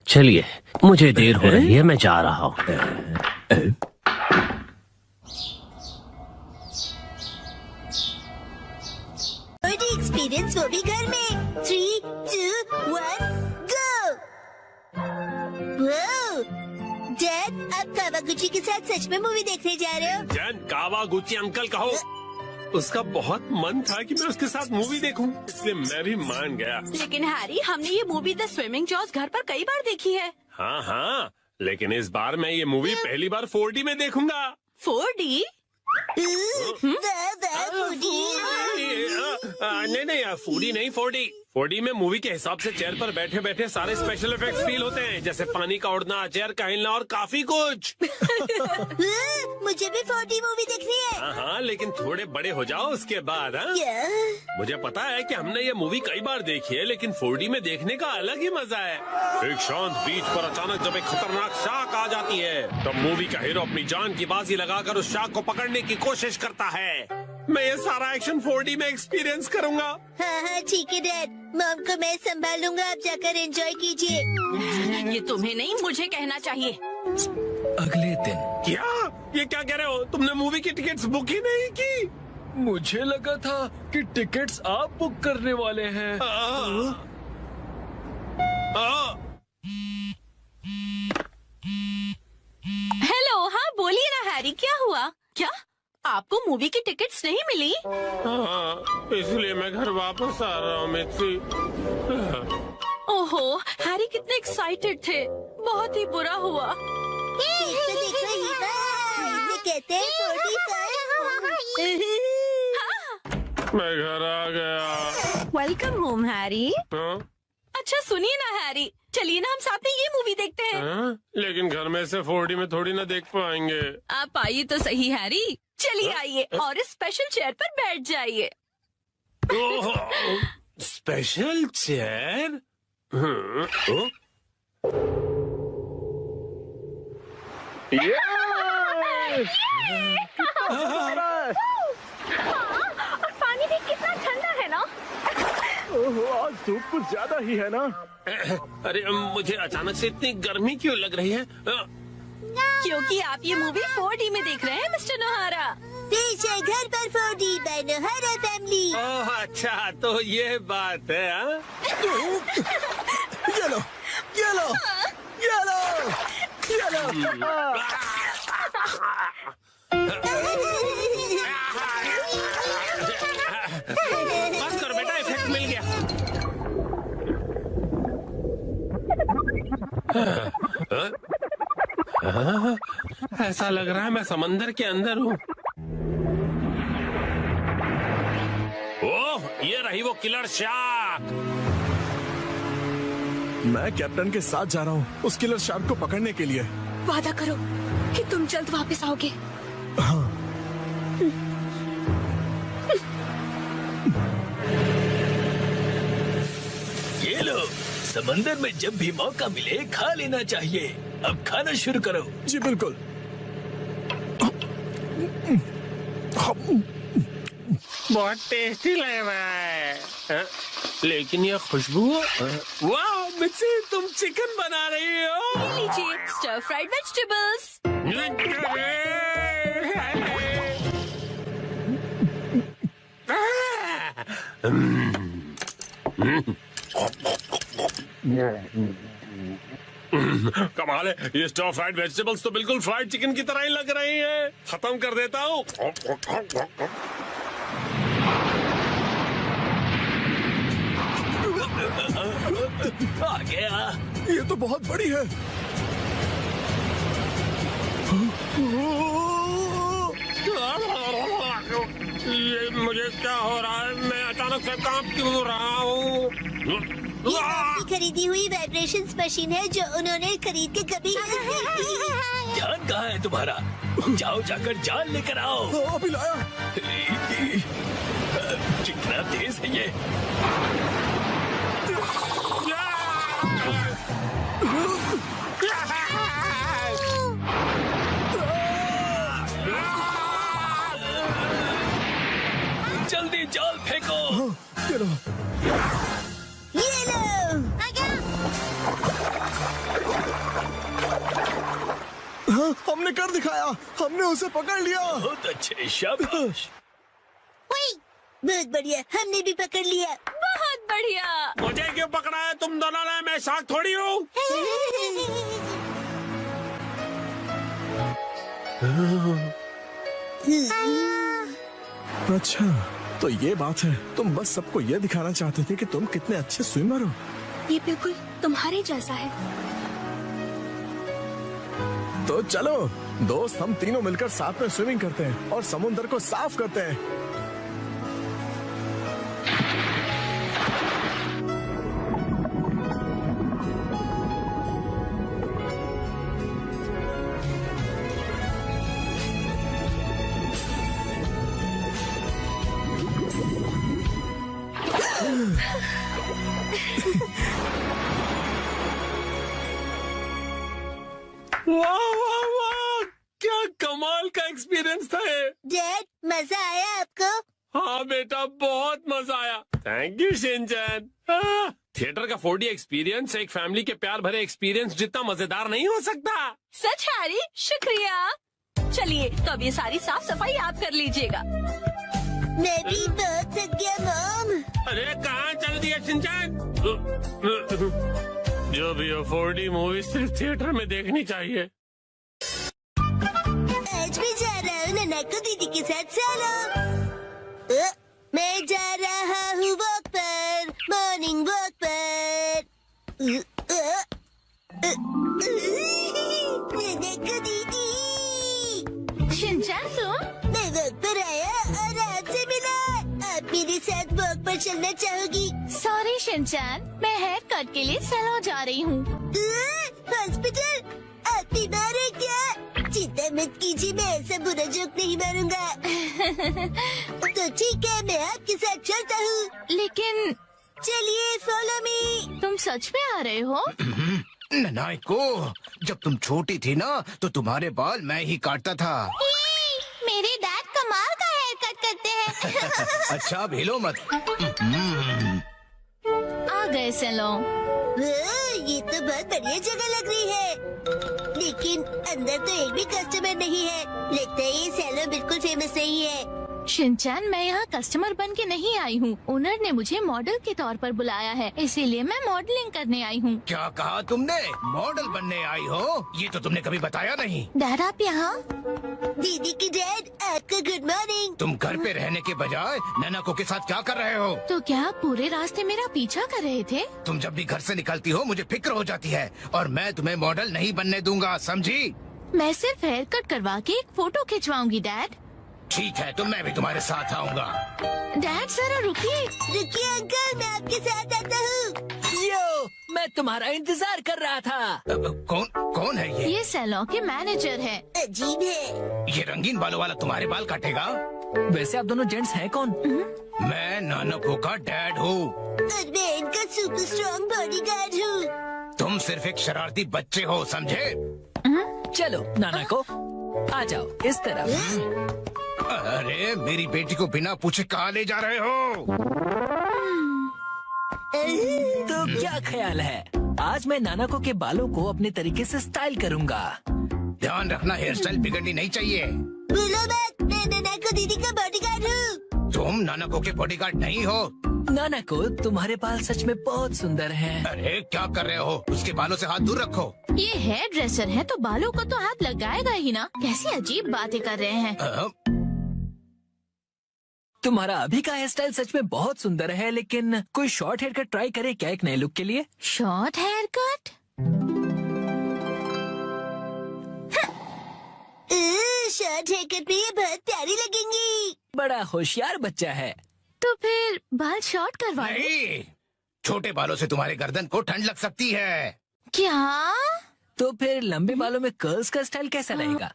H: चलिए, मुझे देर हो रही है, मैं जा रहा हूँ।
A: 3, 2, 1, go! डैड, आप कावागुची के साथ सच में मूवी देखने जा रहे हो?
G: जैन, कावागुची अंकल कहो। उसका बहुत मन था कि मैं उसके साथ मूवी देखूं, इसलिए मैं भी मान गया।
B: लेकिन हैरी, हमने ये मूवी द स्विमिंग जॉस घर पर कई बार देखी है।
G: हाँ हाँ, लेकिन इस बार मैं ये मूवी पहली बार 4D में देखूंगा।
B: 4D?
G: नहीं, 4D नहीं, 4D। 4D में मूवी के हिसाब से चेयर पर बैठे बैठे सारे स्पेशल इफेक्ट्स फील होते हैं, जैसे पानी का उड़ना, चेयर का हिलना और काफी कुछ।
A: मुझे भी 4D मूवी देखनी है।
G: हाँ, लेकिन थोड़े बड़े हो जाओ उसके बाद। हाँ, मुझे पता है कि हमने ये मूवी कई बार देखी है, लेकिन 4D में देखने का अलग ही मजा है। एक शांत बीच पर अचानक जब एक खतरनाक शार्क आ जाती है, तब मूवी का हीरो अपनी जान की बाजी लगाकर उस शार्क को पकड़ने की कोशिश करता है। मैं ये सारा एक्शन 4D में एक्सपीरियंस करूंगा।
A: हाँ, ठीक है डैड। मॉम को मैं संभालूंगा, आप जाकर एंजॉय कीजिए।
B: ये तुम्हें नहीं, मुझे कहना चाहिए।
J: अगले दिन।
G: क्या? ये क्या कह रहे हो? तुमने मूवी की टिकट्स बुक ही नहीं की?
J: मुझे लगा था कि टिकट्स आप बुक करने वाले हैं।
B: हेलो, हाँ बोलिए ना हैरी, क्या हुआ? क्या आपको मूवी की टिकट्स नहीं मिली?
G: हाँ, इसलिए मैं घर वापस आ रहा हूँ मित्सी।
B: ओहो, हैरी कितने एक्साइटेड थे। बहुत ही बुरा हुआ।
A: कहते हैं 45।
G: मैं घर आ गया।
B: Welcome home Harry.
G: हाँ?
B: अच्छा सुनिए ना हैरी, चलिए ना हम साथ में ये मूवी देखते हैं।
G: हाँ? लेकिन घर में से 4D में थोड़ी ना देख पाएंगे।
B: आप आइए तो सही हैरी, चलिए आइए और इस स्पेशल चेयर पर बैठ जाइए।
G: Special chair?
B: और पानी भी कितना ठंडा है ना।
C: आज धूप कुछ ज्यादा ही है ना।
G: अरे मुझे अचानक से इतनी गर्मी क्यों लग रही है?
B: क्योंकि आप ये मूवी 4D में देख रहे हैं मिस्टर नोहारा।
A: पीछे घर पर 4D बाय नोहारा फैमिली।
G: ओह अच्छा, तो ये बात है। हाँ?
C: ये लो, ये लो, ये लो, ये लो।
G: बस करो बेटा, इफेक्ट मिल गया। ऐसा लग रहा है मैं समंदर के अंदर हूँ। ओह, ये रही वो किलर शार्क।
C: मैं कैप्टन के साथ जा रहा हूँ उस किलर शार्क को पकड़ने के लिए।
B: वादा करो कि तुम जल्द वापस आओगे।
C: हाँ।
J: ये लो, समंदर में जब भी मौका मिले खा लेना चाहिए। अब खाना शुरू करो।
C: जी बिल्कुल।
G: बहुत टेस्टी लग रहा है। हाँ? लेकिन ये खुशबू, वाह मिक्सी, तुम चिकन बना रही हो।
B: ये लीजिए स्टर फ्राइड वेजिटेबल्स।
G: कमाल है, ये स्टर फ्राइड वेजिटेबल्स तो बिल्कुल फ्राइड चिकन की तरह ही लग रही हैं। खत्म कर देता हूँ।
J: आ गया।
C: ये तो बहुत बड़ी है।
G: ये मुझे क्या हो रहा है? मैं अचानक से कांप क्यों रहा हूँ?
A: ये आपकी खरीदी हुई वाइब्रेशंस मशीन है जो उन्होंने खरीद के कभी
J: ध्यान कहाँ है तुम्हारा? जाओ जाकर जान लेकर आओ।
C: अभी लाया।
J: कितना तेज है ये। जल्दी जाल फेंको।
C: चलो।
A: ये लो।
C: हाँ, हमने कर दिखाया। हमने उसे पकड़ लिया।
J: बहुत अच्छे, शाबाश।
A: बहुत बढ़िया, हमने भी पकड़ लिया।
B: बहुत बढ़िया।
G: मुझे क्यों पकड़ा है तुम दोनों ने? मैं शार्क थोड़ी हूँ।
C: अच्छा, तो ये बात है। तुम बस सबको ये दिखाना चाहते थे कि तुम कितने अच्छे स्विमर हो।
B: ये बिल्कुल तुम्हारे जैसा है।
C: तो चलो दोस्त, हम तीनों मिलकर साथ में स्विमिंग करते हैं और समुद्र को साफ करते हैं।
G: वाह वाह वाह, क्या कमाल का एक्सपीरियंस था ये।
A: डैड, मजा आया आपको?
G: हाँ बेटा, बहुत मजा आया। Thank you Shinchan. थिएटर का 4D एक्सपीरियंस एक फैमिली के प्यार भरे एक्सपीरियंस जितना मजेदार नहीं हो सकता।
B: सच हैरी, शुक्रिया। चलिए तो अब ये सारी साफ सफाई आप कर लीजिएगा।
A: मैं भी बहुत थक गया मॉम।
G: अरे कहाँ चल दिया शिनचैन? जो भी हो, 4D मूवी सिर्फ थिएटर में देखनी चाहिए।
A: आज मैं जा रहा हूँ नानाको दीदी के साथ सैलून। मैं जा रहा हूँ वॉक पर, मॉर्निंग वॉक पर। नानाको दीदी।
B: शिनचैन तुम?
A: मैं वॉक पर आया और आपसे मिला। आप मेरे साथ वॉक पर चलना चाहोगी?
B: सॉरी शिनचैन, मैं हेयर कट के लिए सैलून जा रही हूँ।
A: हॉस्पिटल? आप बीमार हैं क्या? चिंता मत कीजिए, मैं ऐसा बुरा जोक नहीं मारूंगा। तो ठीक है, मैं आपके साथ चलता हूँ।
B: लेकिन
A: चलिए फॉलो मी।
B: तुम सच में आ रहे हो?
J: नानाको, जब तुम छोटी थी ना तो तुम्हारे बाल मैं ही काटता था।
A: मेरे डैड कमाल का हेयर कट करते हैं।
J: अच्छा, अब हिलो मत।
B: आ गए सैलून।
A: ये तो बहुत बढ़िया जगह लग रही है, लेकिन अंदर तो एक भी कस्टमर नहीं है। लगता है ये सैलून बिल्कुल फेमस नहीं है।
B: शिनचैन, मैं यहाँ कस्टमर बन के नहीं आई हूँ। ओनर ने मुझे मॉडल के तौर पर बुलाया है, इसीलिए मैं मॉडलिंग करने आई हूँ।
J: क्या कहा तुमने? मॉडल बनने आई हो? ये तो तुमने कभी बताया नहीं।
B: डैड आप यहाँ?
A: दीदी की डैड, आपको गुड मॉर्निंग।
J: तुम घर पे रहने के बजाय नानाको के साथ क्या कर रहे हो?
B: तो क्या आप पूरे रास्ते मेरा पीछा कर रहे थे?
J: तुम जब भी घर से निकलती हो मुझे फिक्र हो जाती है, और मैं तुम्हें मॉडल नहीं बनने दूंगा, समझी?
B: मैं सिर्फ हेयर कट करवा के एक फोटो खिंचवाऊंगी डैड।
J: ठीक है, तो मैं भी तुम्हारे साथ आऊंगा।
B: डैड जरा रुकिए।
A: रुकिए अंकल, मैं आपके साथ आता हूँ।
K: यो, मैं तुम्हारा इंतजार कर रहा था।
J: कौन है ये?
B: ये सैलून के मैनेजर है।
A: अजीब है।
J: ये रंगीन बालों वाला तुम्हारे बाल काटेगा?
K: वैसे आप दोनों जेंट्स हैं कौन?
J: मैं नानाको का डैड हूँ।
A: और मैं इनका सुपर स्ट्रॉन्ग बॉडीगार्ड हूँ।
J: तुम सिर्फ एक शरारती बच्चे हो, समझे?
K: चलो नानाको, आ जाओ इस तरफ।
J: अरे मेरी बेटी को बिना पूछे कहाँ ले जा रहे हो?
K: तो क्या ख्याल है, आज मैं नानाको के बालों को अपने तरीके से स्टाइल करूंगा।
J: ध्यान रखना, हेयर स्टाइल बिगड़नी नहीं चाहिए।
A: बोलो मत, मैं नानाको दीदी का बॉडीगार्ड हूँ।
J: तुम नानाको के बॉडीगार्ड नहीं हो।
K: नानाको, तुम्हारे बाल सच में बहुत सुंदर हैं।
J: अरे क्या कर रहे हो? उसके बालों से हाथ दूर रखो।
B: ये हेयर ड्रेसर है तो बालों को तो हाथ लगाएगा ही ना। कैसी अजीब बातें कर रहे हैं।
K: तुम्हारा अभी का हेयर स्टाइल सच में बहुत सुंदर है, लेकिन कोई शॉर्ट हेयर कट ट्राई करे क्या एक नए लुक के लिए?
B: Short hair cut?
A: Short hair cut में ये बहुत प्यारी लगेंगी।
K: बड़ा होशियार बच्चा है।
B: तो फिर बाल शॉर्ट करवा लो।
J: नहीं, छोटे बालों से तुम्हारे गर्दन को ठंड लग सकती है।
B: क्या?
K: तो फिर लंबे बालों में कर्ल्स का स्टाइल कैसा रहेगा?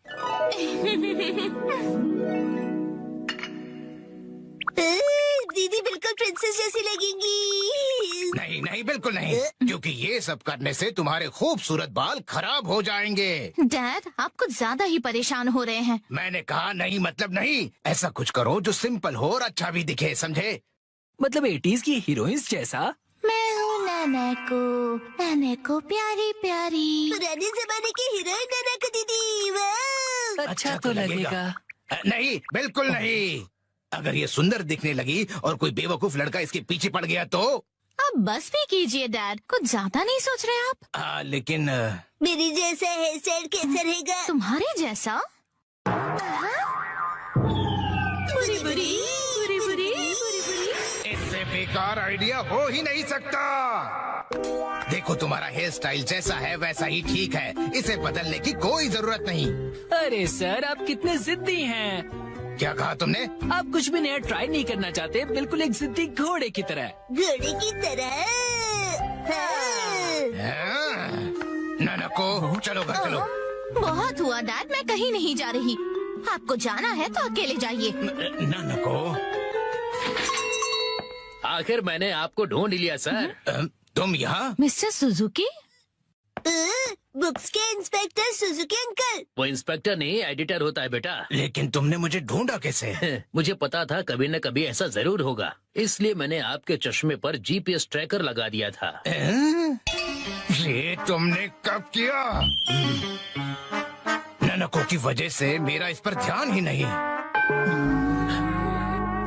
A: दीदी बिल्कुल प्रिंसेस जैसी लगेंगी।
J: नहीं नहीं, बिल्कुल नहीं, क्योंकि ये सब करने से तुम्हारे खूबसूरत बाल खराब हो जाएंगे।
B: डैड, आप कुछ ज्यादा ही परेशान हो रहे हैं।
J: मैंने कहा नहीं मतलब नहीं। ऐसा कुछ करो जो सिंपल हो और अच्छा भी दिखे, समझे?
K: मतलब 80s की हीरोइंस जैसा?
B: मैं हूँ नानाको प्यारी प्यारी।
A: पुराने जमाने की हीरोइन नानाको दीदी। वाह!
K: अच्छा तो लगेगा।
J: नहीं, बिल्कुल नहीं। अगर ये सुंदर दिखने लगी और कोई बेवकूफ लड़का इसके पीछे पड़ गया तो?
B: अब बस भी कीजिए डैड, कुछ ज्यादा नहीं सोच रहे आप?
J: लेकिन
A: मेरी जैसा हेयर स्टाइल कैसा रहेगा?
B: तुम्हारे जैसा? बुरी बुरी बुरी बुरी बुरी बुरी।
L: इससे बेकार आइडिया हो ही नहीं सकता। देखो तुम्हारा हेयर स्टाइल जैसा है वैसा ही ठीक है, इसे बदलने की कोई जरूरत नहीं।
K: अरे सर, आप कितने जिद्दी हैं।
L: क्या कहा तुमने?
K: आप कुछ भी नया ट्राई नहीं करना चाहते, बिल्कुल एक जिद्दी घोड़े की तरह।
A: घोड़े की तरह?
L: नानको, चलो घर चलो।
B: बहुत हुआ डैड, मैं कहीं नहीं जा रही। आपको जाना है तो अकेले जाइए।
L: नानको,
J: आखिर मैंने आपको ढूंढ लिया सर।
L: तुम यहाँ?
B: Mister Suzuki?
A: बुक्स के इंस्पेक्टर सुजुकी अंकल।
J: वो इंस्पेक्टर नहीं, एडिटर होता है बेटा।
L: लेकिन तुमने मुझे ढूंढा कैसे?
J: मुझे पता था कभी न कभी ऐसा जरूर होगा, इसलिए मैंने आपके चश्मे पर जीपीएस ट्रैकर लगा दिया था।
L: ये तुमने कब किया? नानको की वजह से मेरा इस पर ध्यान ही नहीं।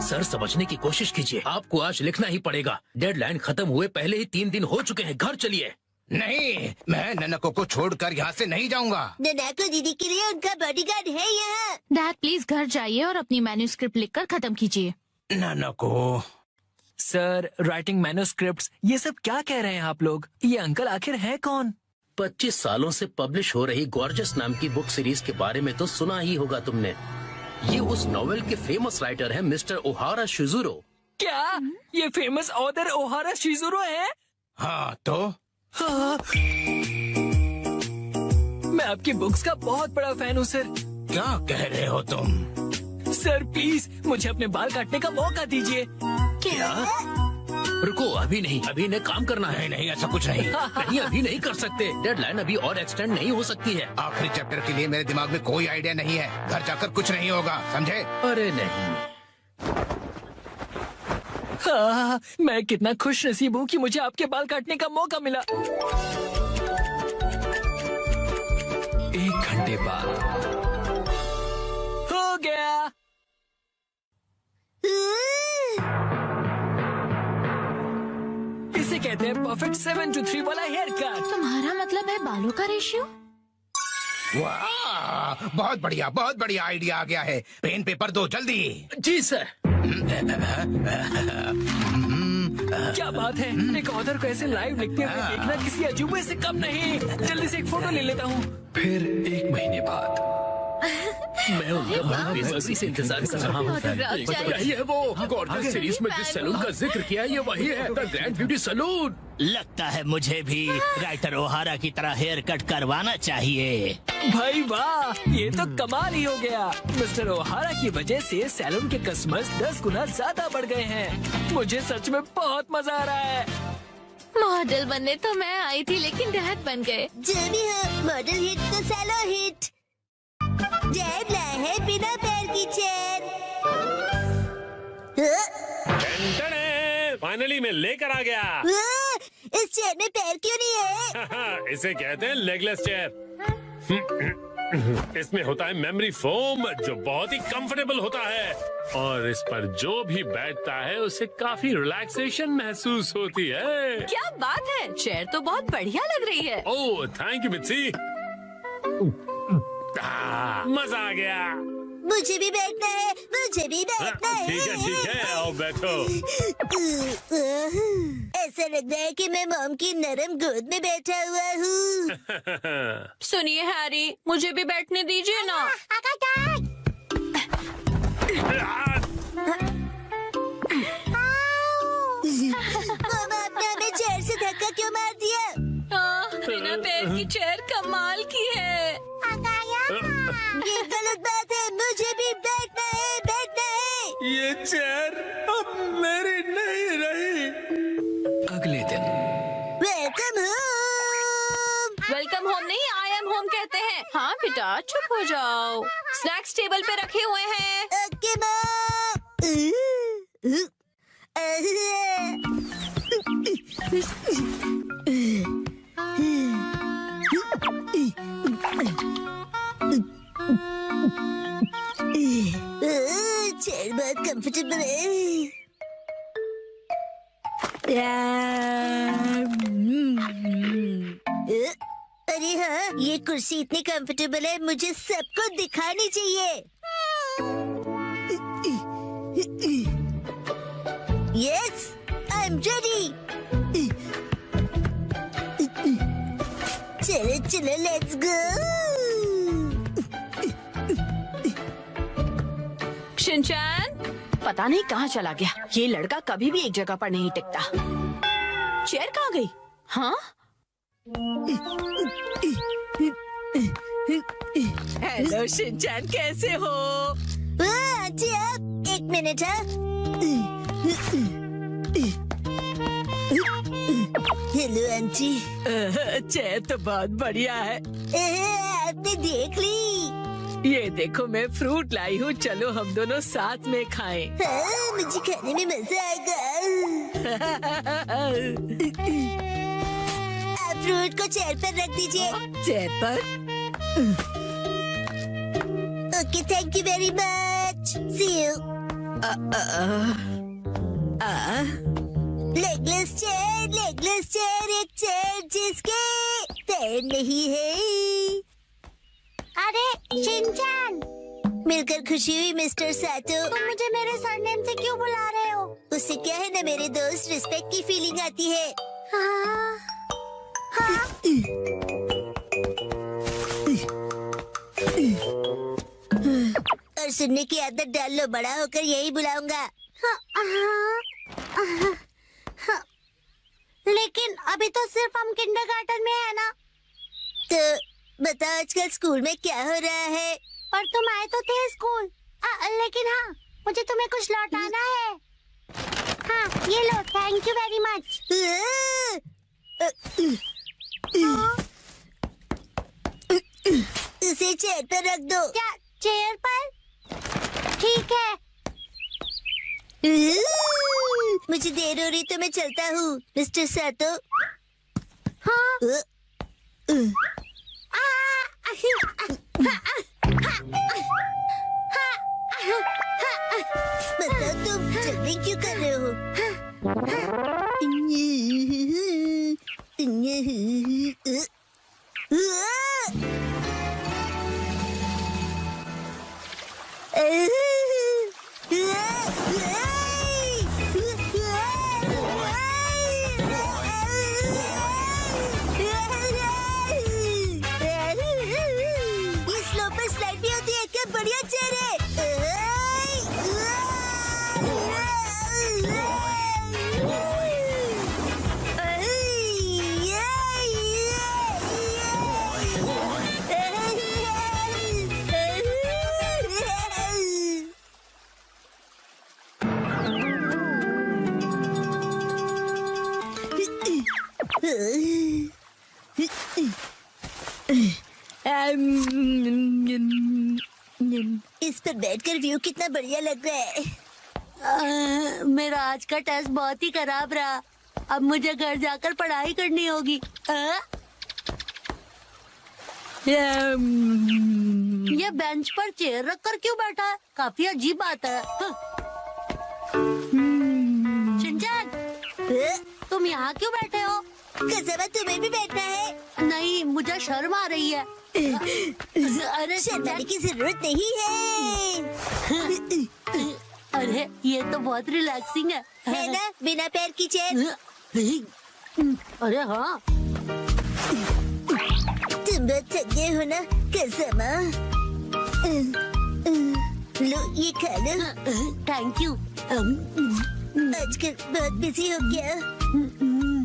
J: सर समझने की कोशिश कीजिए, आपको आज लिखना ही पड़ेगा। डेडलाइन खत्म हुए पहले ही 3 दिन हो चुके हैं, घर चलिए।
L: नहीं, मैं ननको को छोड़कर यहाँ से नहीं जाऊँगा।
A: ननको दीदी के लिए उनका बॉडीगार्ड है यहाँ।
B: डैड प्लीज घर जाइए और अपनी मैन्युस्क्रिप्ट लिखकर खत्म कीजिए।
L: ननको।
K: सर, राइटिंग मैन्युस्क्रिप्ट्स, ये सब क्या कह रहे हैं आप लोग? ये अंकल आखिर है कौन?
J: 25 सालों से पब्लिश हो रही गॉर्जस नाम की बुक सीरीज के बारे में तो सुना ही होगा तुमने। ये उस नॉवेल के फेमस राइटर हैं मिस्टर ओहारा शिजुरो।
K: क्या ये फेमस ऑथर ओहारा शिजुरो है?
L: हाँ तो?
K: हाँ। मैं आपकी बुक्स का बहुत बड़ा फैन हूँ सर।
L: क्या कह रहे हो तुम?
K: सर प्लीज मुझे अपने बाल काटने का मौका दीजिए।
J: क्या? रुको, अभी नहीं, अभी ने काम करना है।
L: नहीं, ऐसा कुछ नहीं।
J: नहीं, अभी नहीं कर सकते, डेडलाइन अभी और एक्सटेंड नहीं हो सकती है।
L: आखिरी चैप्टर के लिए मेरे दिमाग में कोई आइडिया नहीं है, घर जाकर कुछ नहीं होगा, समझे?
J: अरे नहीं।
K: हाँ, मैं कितना खुश नसीब हूँ कि मुझे आपके बाल काटने का मौका मिला। 1 घंटे बाद हो गया। इसे कहते हैं परफेक्ट 7 to 3 वाला हेयर कट।
B: तुम्हारा मतलब है बालों का रेशियो?
L: वाह, बहुत बढ़िया आइडिया आ गया है। पेन पेपर दो जल्दी।
J: जी सर।
K: क्या बात है, एक ऑथर को ऐसे लाइव लिखते हुए देखना किसी अजूबे से कम नहीं। जल्दी से एक फोटो ले लेता हूँ। फिर 1 महीने बाद
J: मैं उनका बेसब्री से इंतजार कर रहा हूँ। यही है वो गॉर्जस सीरीज में जिस सैलून का जिक्र किया, ये वही है, द ग्रैंड ब्यूटी सैलून।
M: लगता है मुझे भी राइटर ओहारा की तरह हेयर कट करवाना चाहिए।
K: भाई वाह, ये तो कमाल ही हो गया। मिस्टर ओहारा की वजह से सैलून के कस्टमर्स 10 गुना ज्यादा बढ़ गए हैं। मुझे सच में बहुत मजा आ रहा है।
B: मॉडल बनने तो मैं आई थी, लेकिन डैड बन गए।
A: जो भी हो, मॉडल हिट तो सैलो हिट। डैड लाए है बिना पैर की चेयर।
G: फाइनली मैं लेकर आ गया।
A: इस चेयर में पैर क्यों नहीं है?
G: इसे कहते हैं लेगलेस चेयर। इसमें होता है मेमोरी फोम, जो बहुत ही कंफर्टेबल होता है, और इस पर जो भी बैठता है उसे काफी रिलैक्सेशन महसूस होती है।
B: क्या बात है, चेयर तो बहुत बढ़िया लग रही है।
G: Oh thank you Mitsi. मजा आ गया।
A: मुझे भी बैठना है, मुझे भी बैठना है।
G: ठीक है, आओ बैठो।
A: ऐसा लग रहा है कि मैं मॉम की नरम गोद में बैठा हुआ हूँ।
B: सुनिए हैरी, मुझे भी बैठने दीजिए ना।
A: मॉम, आपने हमें चेयर से धक्का क्यों मार दिया?
B: बिना पैर की चेयर कमाल की है।
A: ये गलत बात है, मुझे भी बैठना है, बैठना है।
L: ये चेयर अब मेरी नहीं रही।
K: अगले दिन
A: वेलकम होम।
B: वेलकम होम नहीं, आई एम होम कहते हैं। हाँ बेटा चुप हो जाओ, स्नैक्स टेबल पे रखे हुए हैं।
A: Okay mom. चेयर बहुत कंफर्टेबल है। कुर्सी इतनी कंफर्टेबल है, मुझे सबको दिखानी चाहिए। Yes, I am ready. चलो चलो, लेट्स गो।
B: शिनचैन, पता नहीं कहाँ चला गया। ये लड़का कभी भी एक जगह पर नहीं टिकता। चेयर कहाँ गई? हाँ?
F: हेलो शिनचैन, कैसे हो?
A: आंटी, आप एक मिनट। Hello aunty.
F: चेयर तो बहुत बढ़िया है।
A: आपने देख ली?
F: ये देखो, मैं फ्रूट लाई हूँ, चलो हम दोनों साथ में खाएं।
A: हाँ, मुझे खाने में मजा आएगा। आप फ्रूट को चेयर पर रख दीजिए।
F: चेयर पर?
A: Okay, thank you very much. See you. Legless chair, एक चेयर जिसके पैर नहीं है। अरे शिनचैन, मिलकर खुशी हुई मिस्टर सातो। तुम मुझे मेरे सरनेम से क्यों बुला रहे हो? उससे क्या है ना मेरे दोस्त, रिस्पेक्ट की फीलिंग आती है। हाँ, हाँ। और सुनने की आदत डाल लो, बड़ा होकर यही बुलाऊंगा। लेकिन अभी तो सिर्फ हम किंडरगार्टन में है ना। तो बताओ आजकल स्कूल में क्या हो रहा है? पर तुम आए तो थे स्कूल। लेकिन हाँ, मुझे तुम्हें कुछ लौटाना है। हाँ, ये लो, थैंक यू वेरी मच। उसे चेयर पर रख दो। क्या चेयर पर? ठीक है। मुझे देर हो रही तो मैं चलता हूँ, मिस्टर सातो। हाँ। बताओ तुम जल्दी क्यों कर रहे हो? बढ़िया चेहरे। इस पर बैठकर व्यू कितना बढ़िया लग रहा है।
E: मेरा आज का टेस्ट बहुत ही खराब रहा। अब मुझे घर जाकर पढ़ाई करनी होगी। ये बेंच पर चेयर रखकर क्यों बैठा है? काफी अजीब बात है। शिनचैन, तुम यहाँ क्यों बैठे हो?
A: कसम, तुम्हें भी बैठना है?
E: नहीं, मुझे शर्म आ रही है।
A: अरे शर्माने की जरूरत नहीं है।
E: अरे ये तो बहुत रिलैक्सिंग है
A: ना, बिना पैर की चेयर।
E: अरे हाँ,
A: तुम बहुत थक गए हो ना कसम। लो ये खा लो।
E: Thank you.
A: आजकल बहुत बिजी हो गया।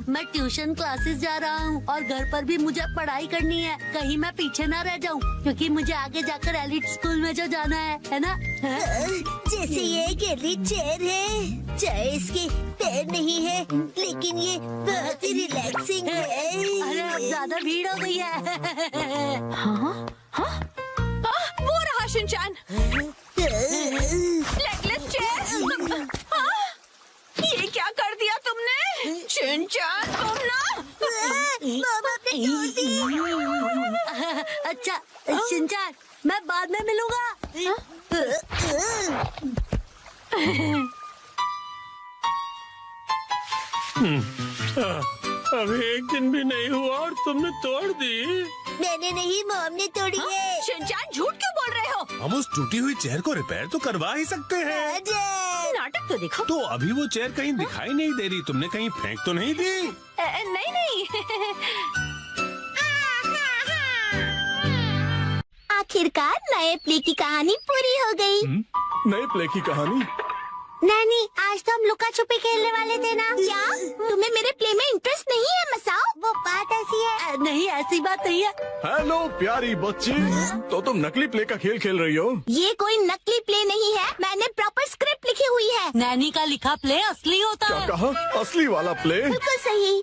E: मैं ट्यूशन क्लासेस जा रहा हूँ और घर पर भी मुझे पढ़ाई करनी है। कहीं मैं पीछे ना रह जाऊँ, क्योंकि मुझे आगे जाकर एलिट स्कूल में जो जाना है ना।
A: जैसे ये एक एलिट चेयर है, चाहे इसके पैर नहीं है, लेकिन ये बहुत ही रिलैक्सिंग है।
E: अरे अब ज्यादा भीड़ हो गई है।
B: हाँ? हाँ? वो रहा शिनचैन। Legless chair. ये क्या कर दिया तुमने? शिनचैन, तुम ना।
A: मामा ने तोड़ दी।
E: अच्छा शिनचैन, मैं बाद में मिलूंगा।
G: अभी एक दिन भी नहीं हुआ और तुमने तोड़ दी।
A: मैंने नहीं, मॉम ने तोड़ी है।
B: शिनचैन झूठ क्यों बोल रहे हो?
I: हम उस टूटी हुई चेयर को रिपेयर तो करवा ही सकते हैं।
B: नाटक तो देखो।
I: तो अभी वो चेयर कहीं दिखाई नहीं दे रही, तुमने कहीं फेंक तो नहीं दी?
B: नहीं नहीं।
A: आखिरकार नए प्ले की कहानी पूरी हो गई।
C: नए प्ले की कहानी?
A: नानी, आज तो हम लुका छुपी खेलने वाले थे ना। क्या तुम्हें मेरे प्ले में इंटरेस्ट नहीं है मसाओ? वो बात ऐसी है।
E: नहीं, ऐसी बात नहीं है।
C: हेलो प्यारी बच्ची, तो तुम नकली प्ले का खेल खेल रही हो?
A: ये कोई नकली प्ले नहीं है, मैंने प्रॉपर स्क्रिप्ट लिखी हुई है।
E: नैनी का लिखा प्ले असली होता
C: क्या
E: है।
C: कहा? असली वाला प्ले?
A: बिल्कुल सही।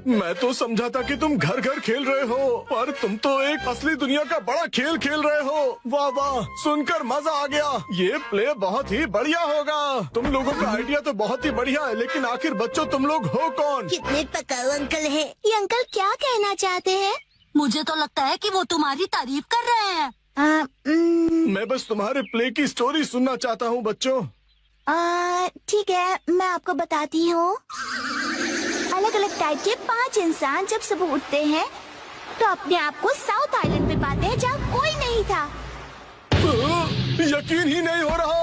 C: मैं तो समझा था कि तुम घर घर खेल रहे हो, पर तुम तो एक असली दुनिया का बड़ा खेल खेल रहे हो। वाह वाह, सुनकर मजा आ गया। ये प्ले बहुत ही बढ़िया होगा। तुम लोगों का आइडिया तो बहुत ही बढ़िया है, लेकिन आखिर बच्चों तुम लोग हो कौन?
A: कितने पकाऊ अंकल हैं। ये अंकल क्या कहना चाहते हैं?
E: मुझे तो लगता है कि वो तुम्हारी तारीफ कर रहे हैं।
C: मैं बस तुम्हारे प्ले की स्टोरी सुनना चाहता हूँ बच्चों।
A: ठीक है, मैं आपको बताती हूँ। अलग अलग टाइप के 5 इंसान जब सुबह उठते हैं तो अपने आप को साउथ आइलैंड पे पाते हैं जहाँ कोई नहीं था।
C: यकीन ही नहीं हो रहा।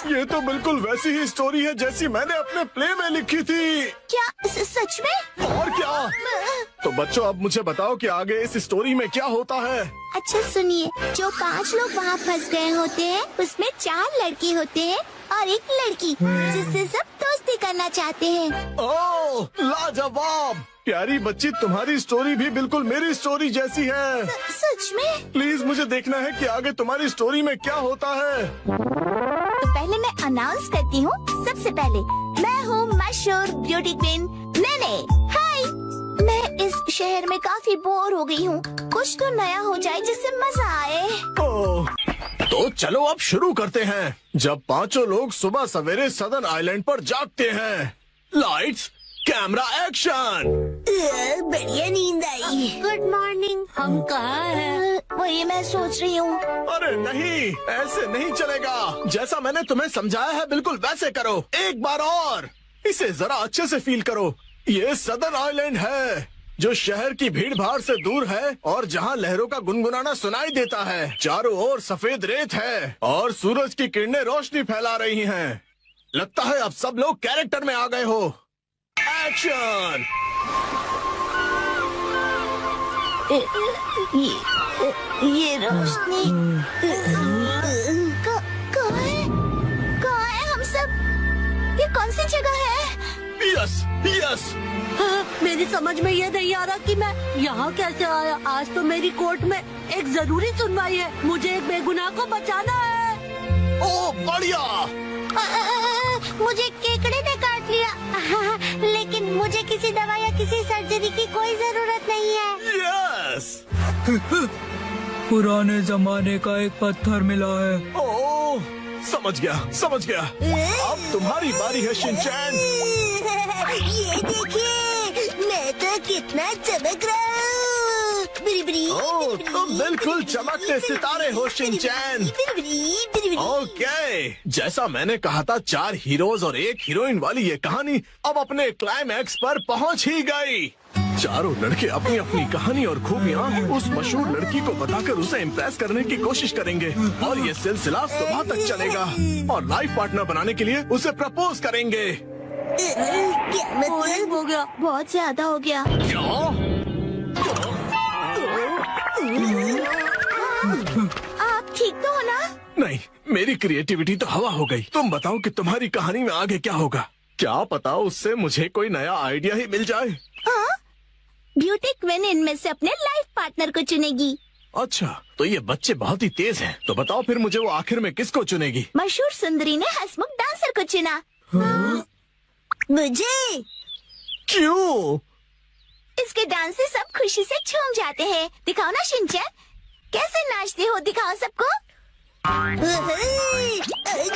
C: ये तो बिल्कुल वैसी ही स्टोरी है जैसी मैंने अपने प्ले में लिखी थी।
A: क्या सच में?
C: और क्या? तो बच्चों अब मुझे बताओ कि आगे इस स्टोरी में क्या होता है।
A: अच्छा सुनिए, जो 5 लोग वहाँ फंस गए होते हैं उसमें 4 लड़के होते हैं और 1 लड़की, जिससे सब दोस्ती करना चाहते हैं।
C: ओह लाजवाब! प्यारी बच्ची, तुम्हारी स्टोरी भी बिल्कुल मेरी स्टोरी जैसी है।
A: सच में?
C: प्लीज मुझे देखना है कि आगे तुम्हारी स्टोरी में क्या होता है।
A: तो पहले मैं अनाउंस करती हूँ। सबसे पहले मैं हूँ मशहूर ब्यूटी क्वीन नैने। हाय, मैं इस शहर में काफी बोर हो गई हूँ। कुछ तो नया हो जाए जिससे मजा आए।
C: ओह, तो चलो अब शुरू करते हैं। जब 5 लोग सुबह सवेरे सदर्न आइलैंड पर जागते हैं। Lights, camera, action.
A: बढ़िया नींद आई। Good morning.
E: हम कहाँ हैं?
A: वही मैं सोच रही हूँ।
C: अरे नहीं, ऐसे नहीं चलेगा। जैसा मैंने तुम्हें समझाया है बिल्कुल वैसे करो। एक बार और इसे जरा अच्छे से फील करो। ये सदर्न आइलैंड है जो शहर की भीड़ भाड़ से दूर है और जहाँ लहरों का गुनगुनाना सुनाई देता है। चारों ओर सफेद रेत है और सूरज की किरणें रोशनी फैला रही हैं। लगता है अब सब लोग कैरेक्टर में आ गए हो। एक्शन।
A: ये रोशनी कहाँ है हम सब? ये कौन सी जगह है?
C: Yes yes.
E: मेरी समझ में ये नहीं आ रहा कि मैं यहाँ कैसे आया। आज तो मेरी कोर्ट में एक जरूरी सुनवाई है। मुझे एक बेगुनाह को बचाना है।
C: ओ बढ़िया।
A: मुझे केकड़े ने काट लिया, लेकिन मुझे किसी दवा या किसी सर्जरी की कोई जरूरत नहीं है।
C: यस।
D: पुराने जमाने का एक पत्थर मिला है।
C: ओह, समझ गया। अब तुम्हारी बारी है शिनचैन।
A: ये देखिए, मैं तो कितना चमक रहा हूँ।
C: ओह, तुम बिल्कुल चमकते सितारे हो शिनचैन। ओके, जैसा मैंने कहा था 4 हीरोज और 1 हीरोइन वाली ये कहानी अब अपने क्लाइमैक्स पर पहुंच ही गई। चारों लड़के अपनी अपनी कहानी और खूबियाँ उस मशहूर लड़की को बताकर उसे इम्प्रेस करने की कोशिश करेंगे और ये सिलसिला सुबह तक चलेगा और लाइफ पार्टनर बनाने के लिए उसे प्रपोज करेंगे।
A: क्या मतलब?
E: हो गया,
A: बहुत ज्यादा हो गया। आप ठीक तो हो ना?
C: नहीं, मेरी क्रिएटिविटी तो हवा हो गई। तुम बताओ कि तुम्हारी कहानी में आगे क्या होगा। क्या पता उससे मुझे कोई नया आइडिया ही मिल जाए।
A: हाँ? ब्यूटी क्वीन इनमें से अपने लाइफ पार्टनर को चुनेगी।
C: अच्छा, तो ये बच्चे बहुत ही तेज हैं। तो बताओ फिर मुझे वो आखिर में किसको चुनेगी?
A: मशहूर सुंदरी ने हंसमुख डांसर को चुना। मुझे?
C: क्यों?
A: इसके डांस से सब खुशी से झूम जाते हैं। दिखाओ ना शिनचैन, कैसे नाचते हो, दिखाओ सबको।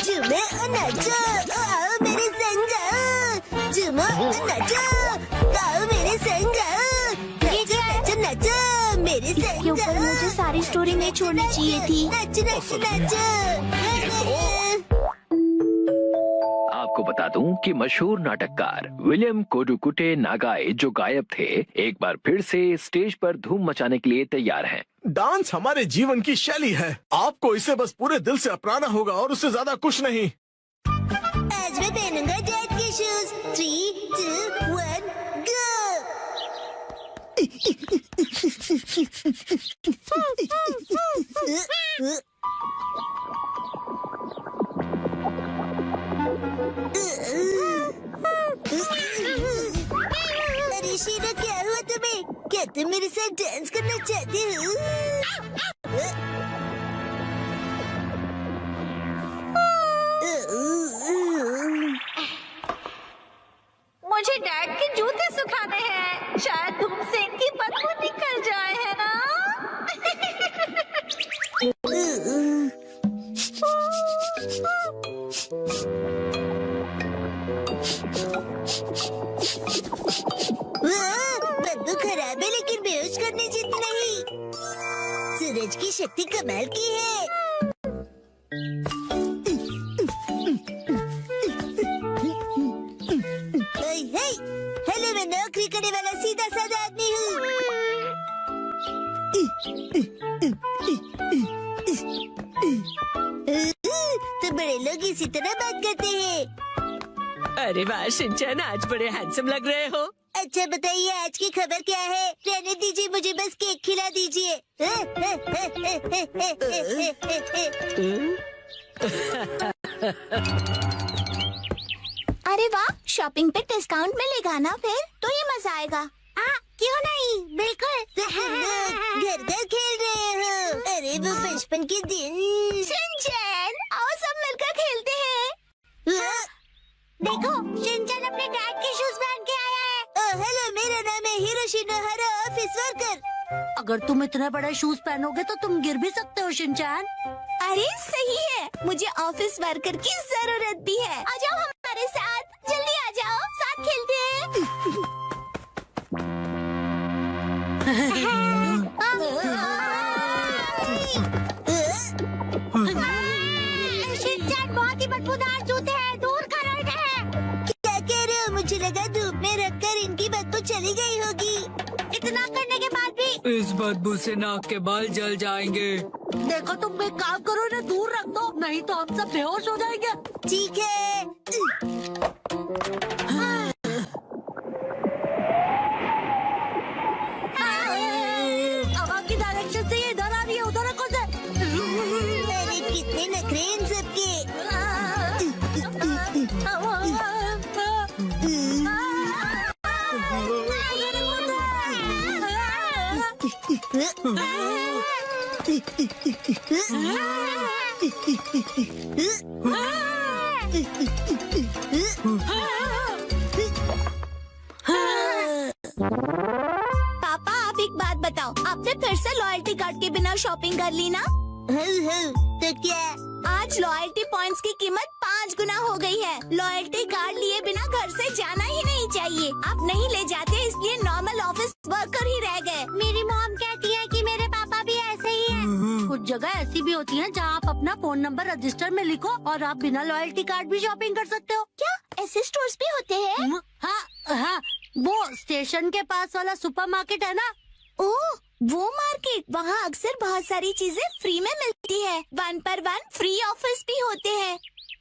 A: झूमो नाचो, आओ मेरे संग। झूमो नाचो, आओ मेरे संग। नाचो नाचो मेरे संग। इसके ऊपर मुझे सारी स्टोरी नहीं छोड़नी चाहिए थी। नाचो नाचो नाचो।
N: आपको आपको बता दूं कि मशहूर नाटककार विलियम कोडुकुटे नागाई जो गायब थे, एक बार फिर से स्टेज पर धूम मचाने के लिए तैयार हैं।
C: डांस हमारे जीवन की शैली है, आपको इसे बस पूरे दिल से अपनाना होगा और उससे ज्यादा कुछ नहीं।
A: आज मैं पहनूंगा डैड के शूज। 3, 2, 1, गो। अरे शीला, क्या हुआ तुम्हें? क्या तुम मेरे साथ डांस करना चाहते हो?
B: मुझे डैड के जूते सुखाने हैं, शायद धूप से इनकी बदबू निकल जाए, है ना?
A: बदबू खराब है लेकिन बेहोश करने जितनी नहीं। सूरज की शक्ति कमाल की है। हेलो, मैं नौकरी करने वाला सीधा साधा आदमी हूँ। तो बड़े लोग इसी तरह बात करते हैं।
F: अरे वाह शिनचैन, आज बड़े हैंडसम लग रहे हो।
A: अच्छा बताइए, आज की खबर क्या है? रहने दीजिए, मुझे बस केक खिला दीजिए।
B: अरे वाह, शॉपिंग पे डिस्काउंट मिलेगा ना, फिर तो ये मजा आएगा।
A: क्यों नहीं, बिल्कुल। घर घर खेल रहे हो। अरे वो बचपन के दिन।
B: शिनचैन, आओ सब मिलकर खेलते हैं।
A: देखो, शिनचैन अपने डैड के शूज पहन के आया है। हेलो, मेरा नाम है हिरोशी नोहारा, ऑफिस वर्कर।
E: अगर तुम इतने बड़े शूज पहनोगे तो तुम गिर भी सकते हो शिनचैन।
B: अरे सही है, मुझे ऑफिस वर्कर की जरूरत भी है। आ जाओ हमारे साथ, जल्दी आ जाओ, साथ खेलते हैं।
A: शिनचैन, बहुत ही बदबूदार जूते हैं, दूर करो इन्हें। क्या कह रहे हो? मुझे लगा धूप में रखकर इनकी बदबू चली गई होगी। इतना करने के बाद भी
D: इस बदबू से नाक के बाल जल जाएंगे।
E: देखो, तुम एक काम करो, इन्हें दूर रख दो, नहीं तो हम सब बेहोश हो जाएंगे।
A: ठीक है।
E: हवा की डायरेक्शन से ये इधर आ रही है, उधर रखो से।
A: अरे कितने नखरे इन सबके।
B: पापा, आप एक बात बताओ, आपने फिर से लॉयल्टी कार्ड के बिना शॉपिंग कर ली ना?
A: तो क्या?
B: आज लॉयल्टी पॉइंट्स की कीमत 5 गुना हो गई है। लॉयल्टी कार्ड लिए बिना घर से जाना ही नहीं चाहिए। आप नहीं ले जाते, इसलिए नॉर्मल ऑफिस वर्कर ही रह गए।
A: मेरी मॉम कहती है कि मेरे पापा भी ऐसे ही हैं।
E: कुछ जगह ऐसी भी होती हैं जहां आप अपना फोन नंबर रजिस्टर में लिखो और आप बिना लॉयल्टी कार्ड भी शॉपिंग कर सकते हो।
B: क्या ऐसे स्टोर्स भी होते हैं?
E: हाँ, वो स्टेशन के पास वाला सुपरमार्केट है ना।
B: ओह, वो मार्केट, वहाँ अक्सर बहुत सारी चीजें फ्री में मिलती है। 1 पर 1 फ्री ऑफर्स भी होते हैं।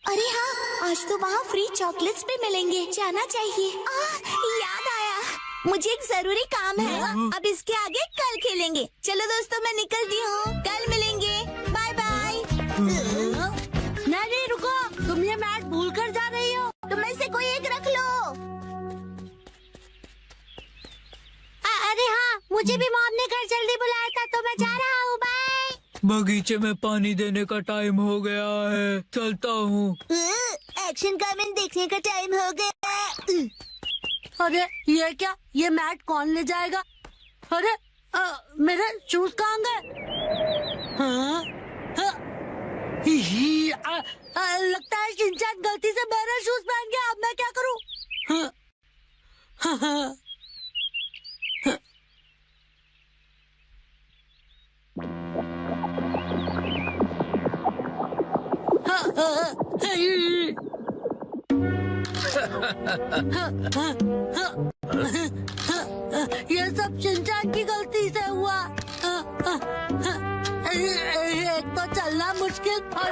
B: अरे हाँ, आज तो वहाँ फ्री चॉकलेट्स भी मिलेंगे, जाना चाहिए। याद आया, मुझे एक जरूरी काम है। अब इसके आगे कल खेलेंगे। चलो दोस्तों, मैं निकलती हूँ, कल मिलेंगे, बाय बाय।
E: नहीं, रुको, तुम ये मैट भूल कर जा रही हो।
B: तुम में से कोई एक रख लो।
A: अरे हाँ, मुझे भी मॉम ने घर जल्दी बुलाया था, तो मैं जा रहा हूँ, बाय।
D: बगीचे में पानी देने का टाइम हो गया है, चलता हूँ।
A: एक्शन कमेंट देखने का टाइम हो गया।
E: अरे ये क्या, ये मैट कौन ले जाएगा? अरे मेरे शूज कहाँ गए? लगता है शिनचैन गलती से मेरे शूज पहन गया। अब मैं क्या करूँ? ये सब शिनचैन की गलती से हुआ। एक तो चलना मुश्किल और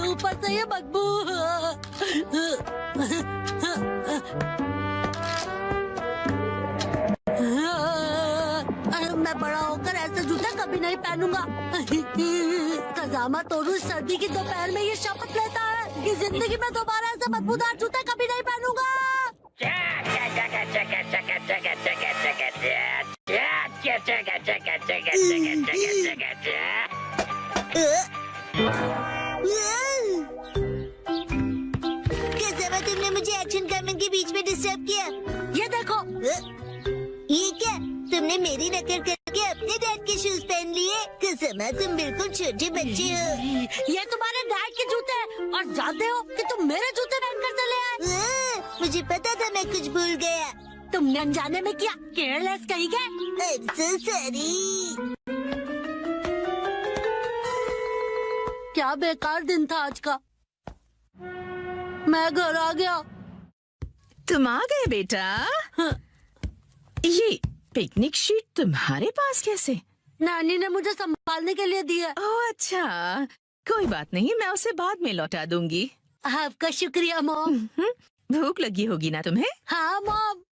E: ऊपर से ये बदबू। मैं बड़ा होकर ऐसे जूते कभी नहीं पहनूंगा। कजामा तोरू सर्दी की दोपहर में ये शपथ लेता है कि जिंदगी में दोबारा ऐसे बदबूदार जूते कभी नहीं पहनूंगा।
A: कजामा, तुमने मुझे एक्शन कमेंट के बीच में डिस्टर्ब किया।
E: ये देखो।
A: ये क्या? तुमने मेरी नकल करके अपने डैड के शूज पहन लिए? कजामा, तुम बिल्कुल छोटे बच्चे हो।
E: ये तुम्हारे डैड के जूते हैं और जानते हो कि तुम मेरे जूते पहनकर चले आए।
A: मुझे पता था मैं कुछ भूल गया।
E: तुमने अनजाने में किया, केयरलेस कहीं गए।
A: I'm so sorry।
E: क्या बेकार दिन था आज का। मैं घर आ गया।
B: तुम आ गए बेटा? ये पिकनिक शीट तुम्हारे पास कैसे?
E: नानी ने मुझे संभालने के लिए दी है।
B: ओह अच्छा, कोई बात नहीं, मैं उसे बाद में लौटा दूंगी।
E: आपका शुक्रिया मॉम।
B: भूख लगी होगी ना तुम्हें?
E: हाँ मॉम।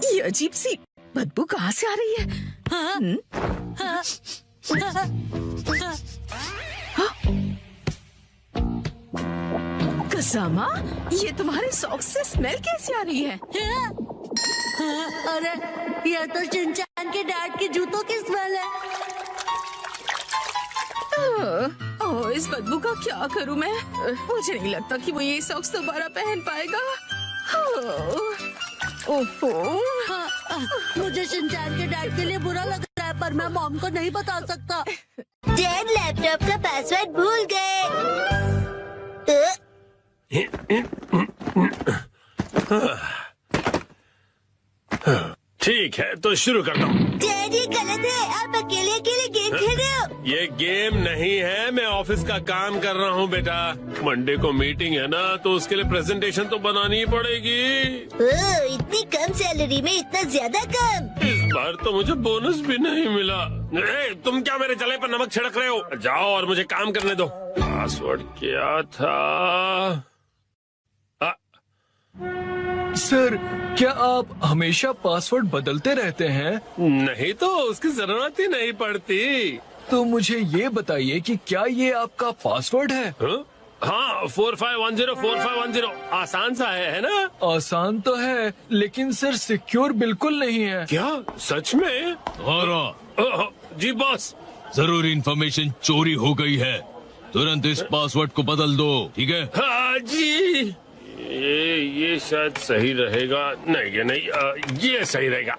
B: ये अजीब सी बदबू कहाँ से आ रही है? कजामा, ये तुम्हारे सॉक्स से स्मेल कैसे आ रही है?
E: अरे ये तो शिनचैन के डैड के जूतों की स्मेल है।
B: ओह, इस बदबू का क्या करूं मैं? मुझे नहीं लगता कि वो ये सॉक्स दोबारा पहन पाएगा। ओहो,
E: मुझे शिनचैन के डैड के लिए बुरा लग रहा है, पर मैं मॉम को नहीं बता सकता।
A: डैड लैपटॉप का पासवर्ड भूल गए।
G: ठीक है, तो शुरू करता हूँ।
A: डैड, ये गलत है। आप अकेले अकेले गेम खेल रहे हो।
G: ये गेम नहीं है, मैं ऑफिस का काम कर रहा हूँ बेटा। मंडे को मीटिंग है ना, तो उसके लिए प्रेजेंटेशन तो बनानी ही पड़ेगी।
A: इतनी कम सैलरी में इतना ज्यादा काम।
G: इस बार तो मुझे बोनस भी नहीं मिला। तुम क्या मेरे जले पर नमक छिड़क रहे हो? जाओ और मुझे काम करने दो। पासवर्ड क्या था?
D: सर, क्या आप हमेशा पासवर्ड बदलते रहते हैं?
G: नहीं तो, उसकी जरूरत ही नहीं पड़ती।
D: तो मुझे ये बताइए कि क्या ये आपका पासवर्ड है?
G: हाँ, 4510 आसान सा है ना?
D: आसान तो है, लेकिन सर सिक्योर बिल्कुल नहीं है।
G: क्या सच में? जी बॉस।
O: जरूरी इंफॉर्मेशन चोरी हो गई है, तुरंत इस पासवर्ड को बदल दो, ठीक है?
G: हाँ जी। ये शायद सही रहेगा। नहीं, ये नहीं, ये सही रहेगा।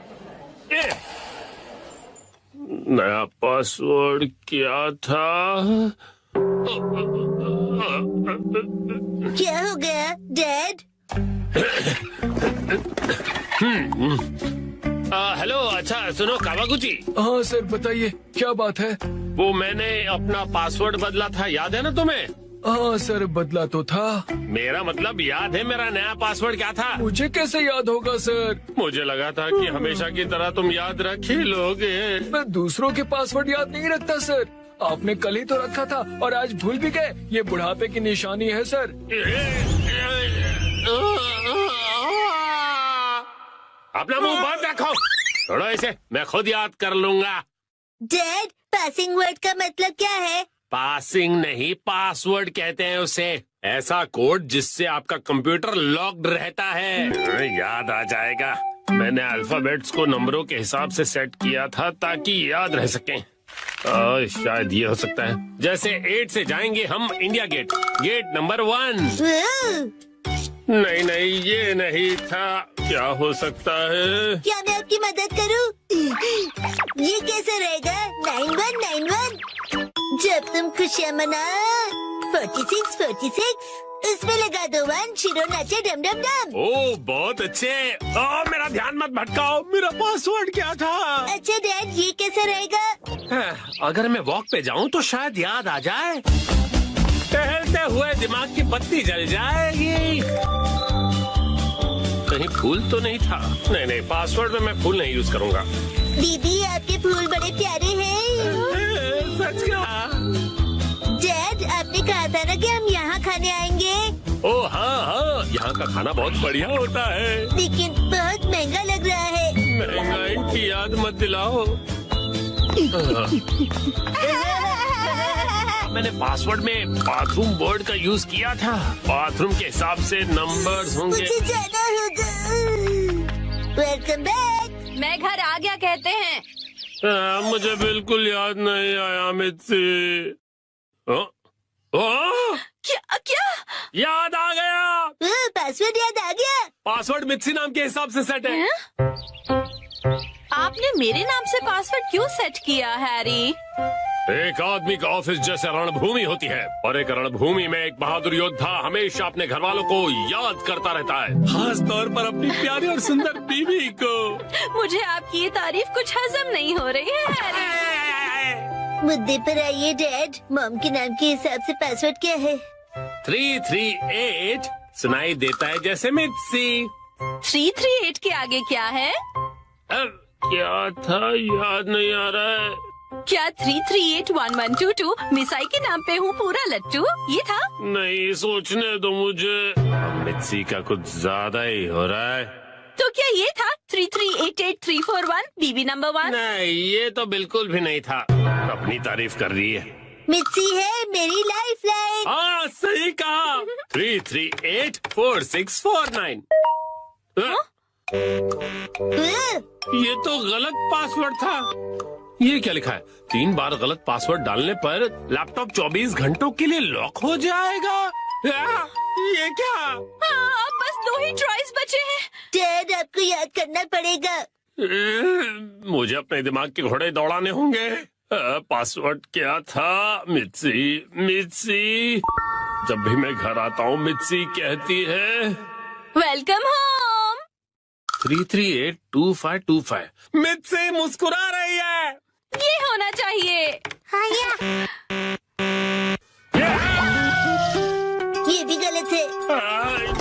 G: नया पासवर्ड क्या था?
A: क्या हो गया डैड?
G: हेलो, अच्छा सुनो कावागुची।
D: हाँ सर, बताइए क्या बात है?
G: वो मैंने अपना पासवर्ड बदला था, याद है ना तुम्हें?
D: हाँ सर, बदला तो था।
G: मेरा मतलब याद है मेरा नया पासवर्ड क्या था?
D: मुझे कैसे याद होगा सर?
G: मुझे लगा था कि हमेशा की तरह तुम याद रख ही लोगे।
D: मैं दूसरों के पासवर्ड याद नहीं रखता सर। आपने कल ही तो रखा था और आज भूल भी गए। ये बुढ़ापे की निशानी है सर।
G: अपना मुंह बंद रखो। छोड़ो इसे, मैं खुद याद कर लूंगा।
A: डैड, पासिंग वर्ड का मतलब क्या है?
G: पासिंग नहीं, पासवर्ड कहते हैं उसे। ऐसा कोड जिससे आपका कंप्यूटर लॉक्ड रहता है। याद आ जाएगा। मैंने अल्फाबेट्स को नंबरों के हिसाब से सेट किया था ताकि याद रह सकें। शायद ये हो सकता है। जैसे 8 से जाएंगे हम इंडिया गेट, गेट नंबर 1। नहीं, ये नहीं था। क्या हो सकता है?
A: क्या मैं आपकी मदद करूं? ये कैसे रहेगा? 9191। जब तुम खुशियाँ मना 46 इसमें लगा दो 1, शिरो नाचे डम डम डम।
G: ओह बहुत अच्छे। मेरा ध्यान मत भटकाओ, मेरा पासवर्ड क्या था?
A: अच्छा डैड, ये कैसे रहेगा?
G: अगर मैं वॉक पे जाऊं तो शायद याद आ जाए। टहलते हुए दिमाग की बत्ती जल जाएगी। कहीं फूल तो नहीं था? नहीं, पासवर्ड में मैं फूल नहीं यूज करूंगा।
A: दीदी आपके फूल बड़े प्यारे हैं।
G: सच कहा।
A: डैड आपने कहा था ना कि हम यहाँ खाने आएंगे।
G: ओह हाँ, यहाँ का खाना बहुत बढ़िया होता है,
A: लेकिन बहुत महंगा लग रहा है।
G: महंगाई की याद मत दिलाओ। मैंने पासवर्ड में बाथरूम वर्ड का यूज किया था। बाथरूम के हिसाब से नंबर्स होंगे।
A: मुझे जाना होगा। Welcome back.
B: मैं घर आ गया कहते हैं।
G: मुझे बिल्कुल याद नहीं आया मित्सी।
B: क्या?
G: याद आ गया।
A: पासवर्ड याद आ गया।
G: पासवर्ड मित्सी नाम के हिसाब से सेट है।
B: आपने मेरे नाम से पासवर्ड क्यों सेट किया हैरी?
G: एक आदमी का ऑफिस जैसे रणभूमि होती है, और एक रणभूमि में एक बहादुर योद्धा हमेशा अपने घर वालों को याद करता रहता है, खास तौर पर अपनी प्यारी और सुंदर बीवी को।
B: मुझे आपकी ये तारीफ कुछ हजम नहीं हो रही है हैरी।
A: मुद्दे पर आइए डैड। मॉम के नाम के हिसाब से पासवर्ड क्या है?
G: 338 सुनाई देता है जैसे मित्सी।
B: 338 के आगे क्या है?
G: क्या था याद नहीं आ रहा है।
B: क्या 3381122 मिसाई के नाम पे हूँ पूरा लट्टू, ये था?
G: नहीं, सोचने दो मुझे। मित्सी का कुछ ज्यादा ही हो रहा है।
B: तो क्या ये था 3388341 बीबी नंबर 1?
G: नहीं, ये तो बिल्कुल भी नहीं था। अपनी तारीफ कर रही है।
A: मित्सी है मेरी लाइफ लाइन।
G: हाँ सही कहा। 3384649। ये तो गलत पासवर्ड था। ये क्या लिखा है? 3 बार गलत पासवर्ड डालने पर लैपटॉप 24 घंटों के लिए लॉक हो जाएगा। ये क्या?
B: अब बस 2 ही ट्राइज बचे हैं।
A: डैड आपको याद करना पड़ेगा।
G: मुझे अपने दिमाग के घोड़े दौड़ाने होंगे। पासवर्ड क्या था? मित्सी। जब भी मैं घर आता हूँ मित्सी कहती है
B: वेलकम होम।
G: 3382525। मित्सी मुस्कुरा रही है।
B: ये होना चाहिए।
A: हाँ ये भी गलत है।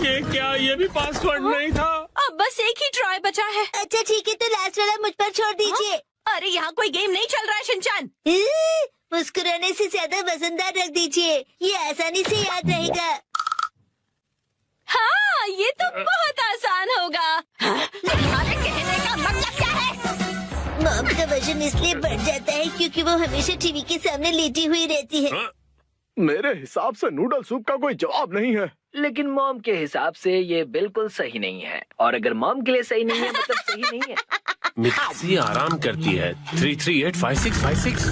G: ये क्या? ये भी पासवर्ड नहीं था।
B: अब बस एक ही ट्राई बचा है।
A: अच्छा ठीक है, तो लास्ट वाला मुझ पर छोड़ दीजिए।
B: अरे यहाँ कोई गेम नहीं चल रहा है शिनचान।
A: मुस्कुराने से ज्यादा वजनदार रख दीजिए, ये आसानी से याद रहेगा।
B: हाँ ये तो बहुत आसान होगा। तुम्हारे कहने का मतलब क्या है?
A: मॉम का वजन इसलिए बढ़ जाता है क्योंकि वो हमेशा टीवी के सामने लेटी हुई रहती है।
C: मेरे हिसाब से नूडल सूप का कोई जवाब नहीं है।
N: लेकिन मॉम के हिसाब से ये बिल्कुल सही नहीं है, और अगर मॉम के लिए सही नहीं है मतलब सही नहीं है।
G: मित्सी आराम करती है। 3385656।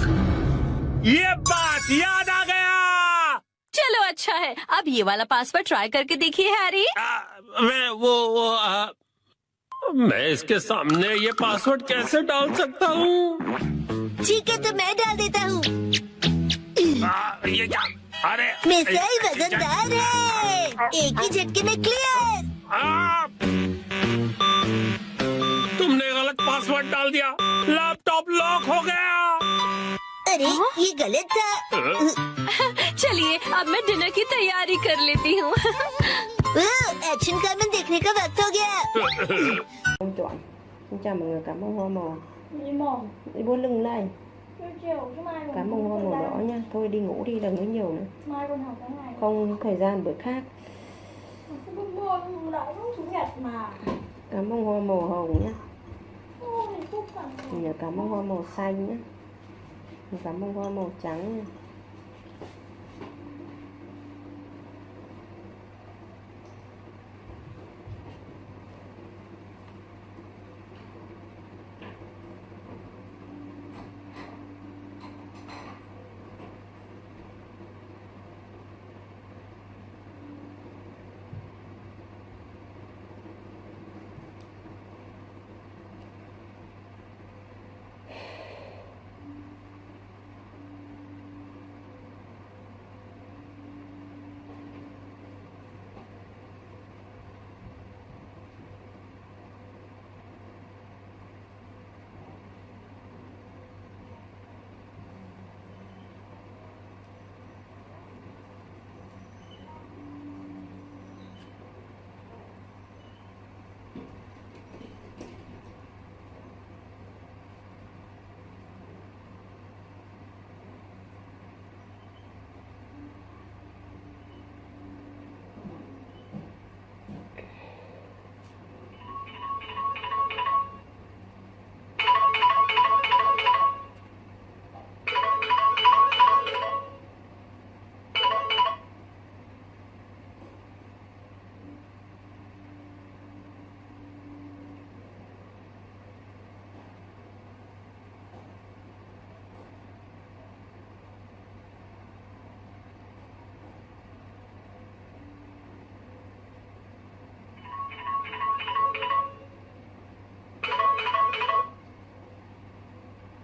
G: ये बात याद आ गया।
B: चलो अच्छा है, अब ये वाला पासवर्ड ट्राई करके देखिए हैरी।
G: मैं इसके सामने ये पासवर्ड कैसे डाल सकता हूँ?
A: ठीक है तो मैं डाल देता हूँ।
G: ये क्या? अरे
A: मिसाई वजनदार है, एक ही झटके में क्लियर।
G: तुमने गलत पासवर्ड डाल दिया, लैपटॉप लॉक हो गया।
A: अरे ये गलत था।
B: चलिए अब मैं डिनर की तैयारी कर लेती हूँ।
A: एक्शन फिल्म देखने का वक्त हो गया।
P: Ông chọn. Xin chào mọi người, cảm ơn hoa màu. Đi bôi lưng đây. Cảm ơn hoa màu đỏ nha. Thôi đi ngủ đi, đừng có nhiều nữa. Không thời gian bữa khác. Cảm ơn hoa màu hồng nhé. Nhớ cảm ơn hoa màu xanh nhé. Cảm ơn hoa màu trắng nha.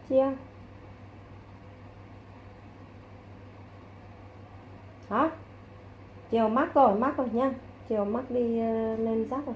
P: Chia. Hả? Chiều mắc rồi nha. Chiều mắc đi lên rác rồi.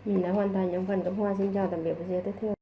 P: Mình đã hoàn thành những phần cắm hoa. Xin chào tạm biệt và see you tiếp theo.